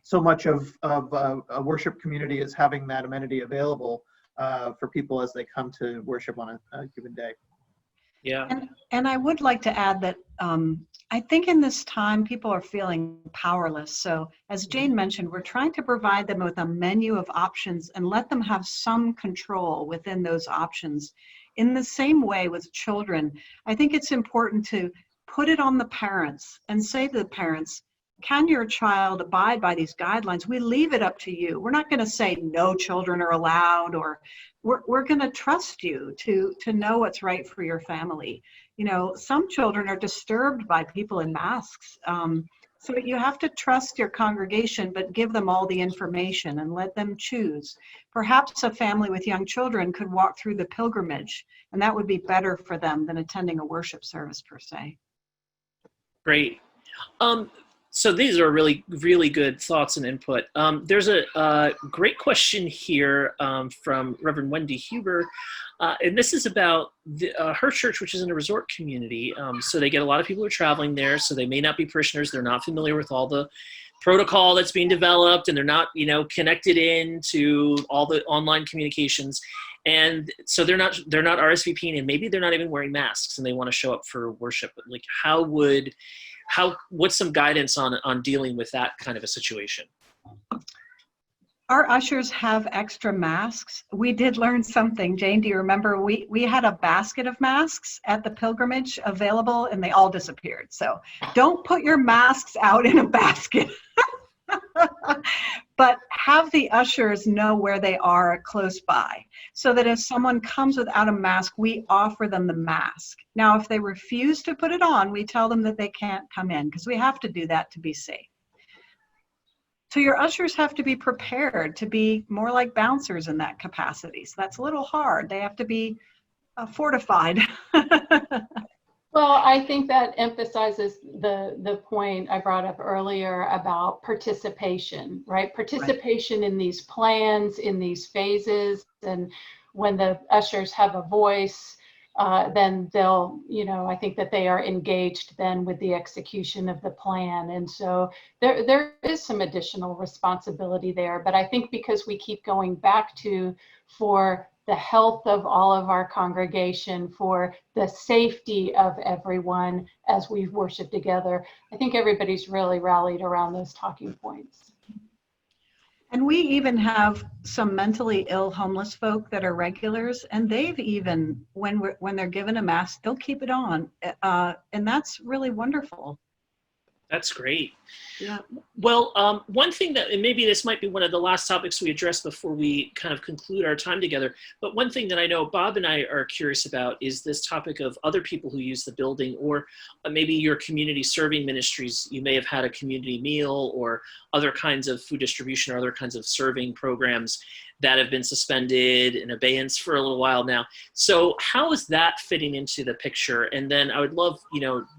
so much of a worship community is having that amenity available for people as they come to worship on a given day. Yeah. And I would like to add that I think in this time people are feeling powerless. So as Jane mentioned, we're trying to provide them with a menu of options and let them have some control within those options. In the same way with children, I think it's important to put it on the parents and say to the parents, can your child abide by these guidelines? We leave it up to you. We're not going to say no children are allowed, or we're going to trust you to know what's right for your family. You know, some children are disturbed by people in masks. So you have to trust your congregation, but give them all the information and let them choose. Perhaps a family with young children could walk through the pilgrimage, and that would be better for them than attending a worship service per se. Great. So these are really, really good thoughts and input. There's a great question here from Reverend Wendy Huber, and this is about her church, which is in a resort community. So they get a lot of people who are traveling there, so they may not be parishioners. They're not familiar with all the protocol that's being developed, and they're not, connected into all the online communications. And so they're not RSVPing, and maybe they're not even wearing masks, and they want to show up for worship. Like, what's some guidance on dealing with that kind of a situation? Our ushers have extra masks. We did learn something. Jane, do you remember we had a basket of masks at the pilgrimage available, and they all disappeared. So don't put your masks out in a basket. But have the ushers know where they are close by, so that if someone comes without a mask, we offer them the mask. Now, if they refuse to put it on, we tell them that they can't come in, because we have to do that to be safe. So your ushers have to be prepared to be more like bouncers in that capacity. So that's a little hard. They have to be fortified. Well, I think that emphasizes the point I brought up earlier about participation, right? Participation in these plans, in these phases. And when the ushers have a voice, then they'll, I think that they are engaged then with the execution of the plan. And so there is some additional responsibility there. But I think because we keep going back to, for the health of all of our congregation, for the safety of everyone as we worship together, I think everybody's really rallied around those talking points. And we even have some mentally ill homeless folk that are regulars, and they've even, when they're given a mask, they'll keep it on. And that's really wonderful. That's great. Yeah. Well, one thing that, and maybe this might be one of the last topics we address before we kind of conclude our time together, but one thing that I know Bob and I are curious about is this topic of other people who use the building, or maybe your community serving ministries. You may have had a community meal or other kinds of food distribution or other kinds of serving programs that have been suspended in abeyance for a little while now. So how is that fitting into the picture? And then I would love,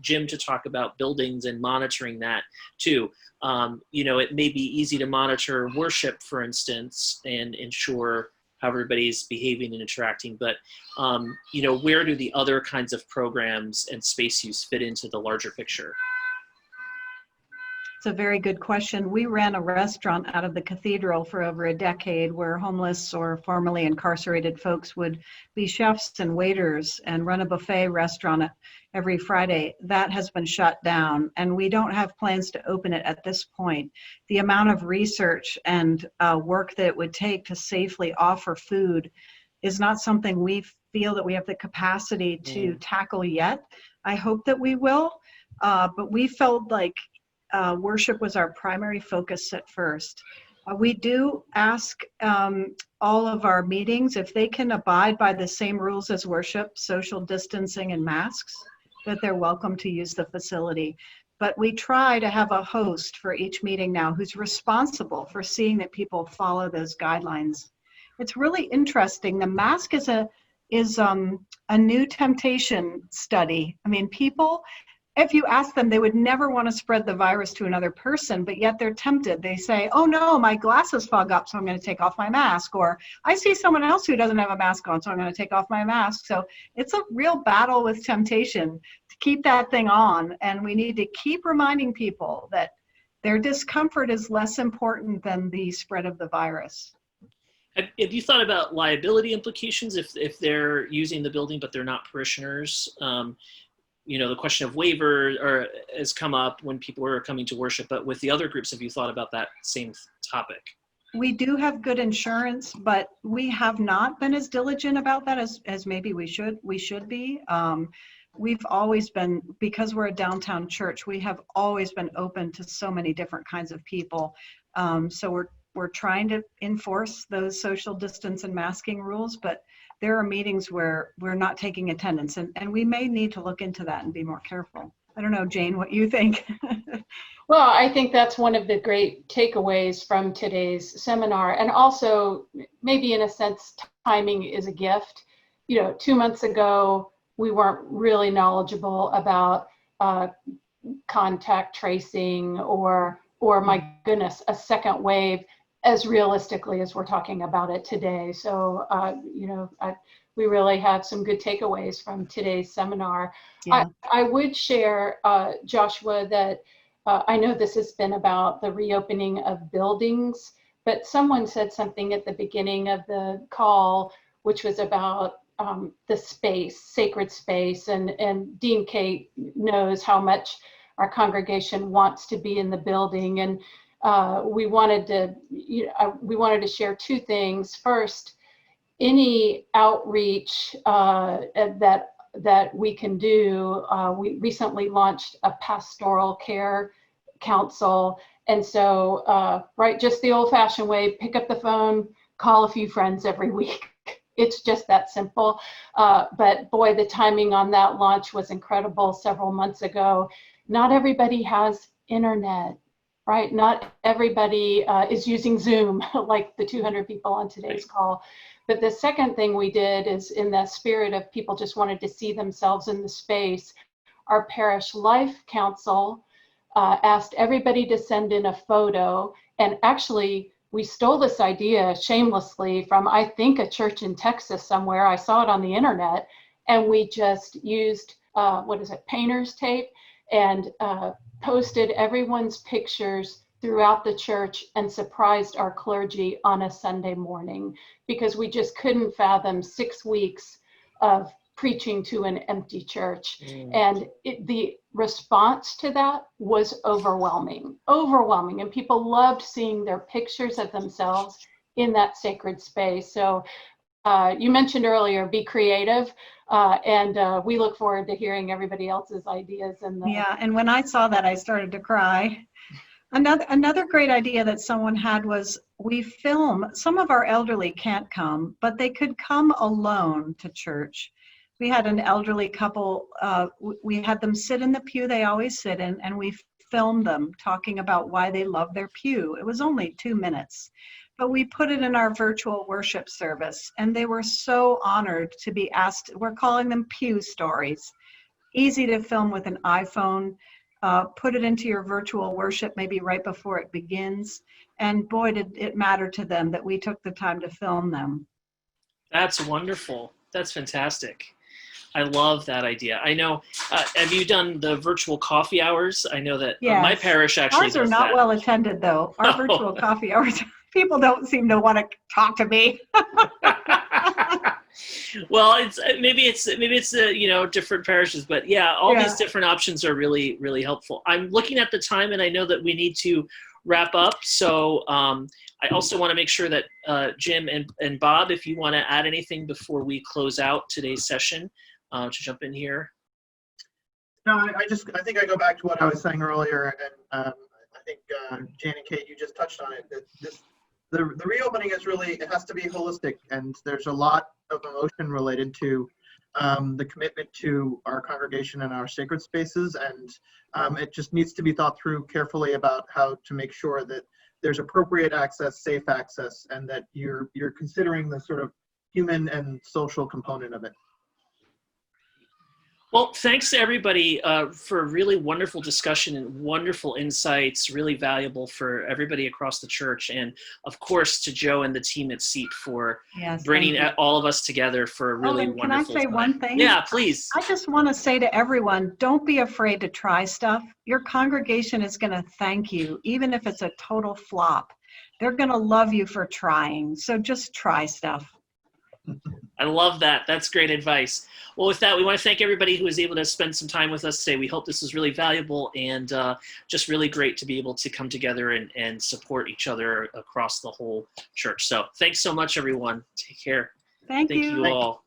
Jim, to talk about buildings and monitoring that too. It may be easy to monitor worship, for instance, and ensure how everybody's behaving and interacting. But, where do the other kinds of programs and space use fit into the larger picture? It's a very good question. We ran a restaurant out of the cathedral for over a decade, where homeless or formerly incarcerated folks would be chefs and waiters and run a buffet restaurant every Friday. That has been shut down, and we don't have plans to open it at this point. The amount of research and work that it would take to safely offer food is not something we feel that we have the capacity to tackle yet. I hope that we will, but we felt like worship was our primary focus at first. We do ask all of our meetings if they can abide by the same rules as worship, social distancing and masks, that they're welcome to use the facility. but we try to have a host for each meeting now who's responsible for seeing that people follow those guidelines. It's really interesting. The mask is a new temptation study. I mean, people, if you ask them, they would never want to spread the virus to another person, but yet they're tempted. They say, oh no, my glasses fog up, so I'm going to take off my mask. Or I see someone else who doesn't have a mask on, so I'm going to take off my mask. So it's a real battle with temptation to keep that thing on. And we need to keep reminding people that their discomfort is less important than the spread of the virus. Have you thought about liability implications if they're using the building but they're not parishioners? The question of waiver has come up when people are coming to worship, but with the other groups, have you thought about that same topic? We do have good insurance, but we have not been as diligent about that as maybe we should be. We've always been, because we're a downtown church, we have always been open to so many different kinds of people. So we're trying to enforce those social distance and masking rules, but there are meetings where we're not taking attendance, and we may need to look into that and be more careful. I don't know, Jane, what you think. Well, I think that's one of the great takeaways from today's seminar. And also, maybe in a sense, timing is a gift. 2 months ago, we weren't really knowledgeable about contact tracing or my goodness, a second wave as realistically as we're talking about it today. So, we really have some good takeaways from today's seminar. Yeah. I would share, Joshua, that I know this has been about the reopening of buildings, but someone said something at the beginning of the call, which was about the space, sacred space, and Dean Kate knows how much our congregation wants to be in the building, and we wanted to share two things. First, any outreach that we can do. We recently launched a pastoral care council, and so just the old-fashioned way: pick up the phone, call a few friends every week. It's just that simple. But boy, the timing on that launch was incredible several months ago. Not everybody has internet, right? Not everybody is using Zoom like the 200 people on today's call. But the second thing we did is, in the spirit of people just wanted to see themselves in the space, our Parish Life Council asked everybody to send in a photo. And actually, we stole this idea shamelessly from, I think, a church in Texas somewhere. I saw it on the internet. And we just used, painter's tape, and posted everyone's pictures throughout the church and surprised our clergy on a Sunday morning, because we just couldn't fathom 6 weeks of preaching to an empty church. And the response to that was overwhelming. And people loved seeing their pictures of themselves in that sacred space. So you mentioned earlier, be creative. And we look forward to hearing everybody else's ideas. Yeah, and when I saw that, I started to cry. Another great idea that someone had was, we film, some of our elderly can't come, but they could come alone to church. We had an elderly couple, we had them sit in the pew they always sit in, and we filmed them talking about why they love their pew. It was only 2 minutes, but we put it in our virtual worship service, and they were so honored to be asked. We're calling them pew stories. Easy to film with an iPhone. Put it into your virtual worship maybe right before it begins. And boy, did it matter to them that we took the time to film them. That's wonderful. That's fantastic. I love that idea. I know, have you done the virtual coffee hours? I know that Yes. my parish actually Ours are does not that. well attended though. Our virtual coffee hours, people don't seem to want to talk to me. Well, maybe it's different parishes, but yeah, these different options are really, really helpful. I'm looking at the time, and I know that we need to wrap up. So I also want to make sure that Jim and Bob, if you want to add anything before we close out today's session, to jump in here. No, I think I go back to what I was saying earlier, and I think Jane and Kate, you just touched on it. The reopening is really, it has to be holistic, and there's a lot of emotion related to the commitment to our congregation and our sacred spaces, and it just needs to be thought through carefully about how to make sure that there's appropriate access, safe access, and that you're considering the sort of human and social component of it. Well, thanks to everybody for a really wonderful discussion and wonderful insights, really valuable for everybody across the church. And of course, to Joe and the team at SEAT for bringing all of us together for a really wonderful Can I say time. one thing? Yeah, please. I just want to say to everyone, don't be afraid to try stuff. Your congregation is going to thank you, even if it's a total flop. They're going to love you for trying. So just try stuff. I love that. That's great advice. Well, with that, we want to thank everybody who was able to spend some time with us today. We hope this was really valuable and just really great to be able to come together and support each other across the whole church. So thanks so much, everyone. Take care. Thank you. Thank you all.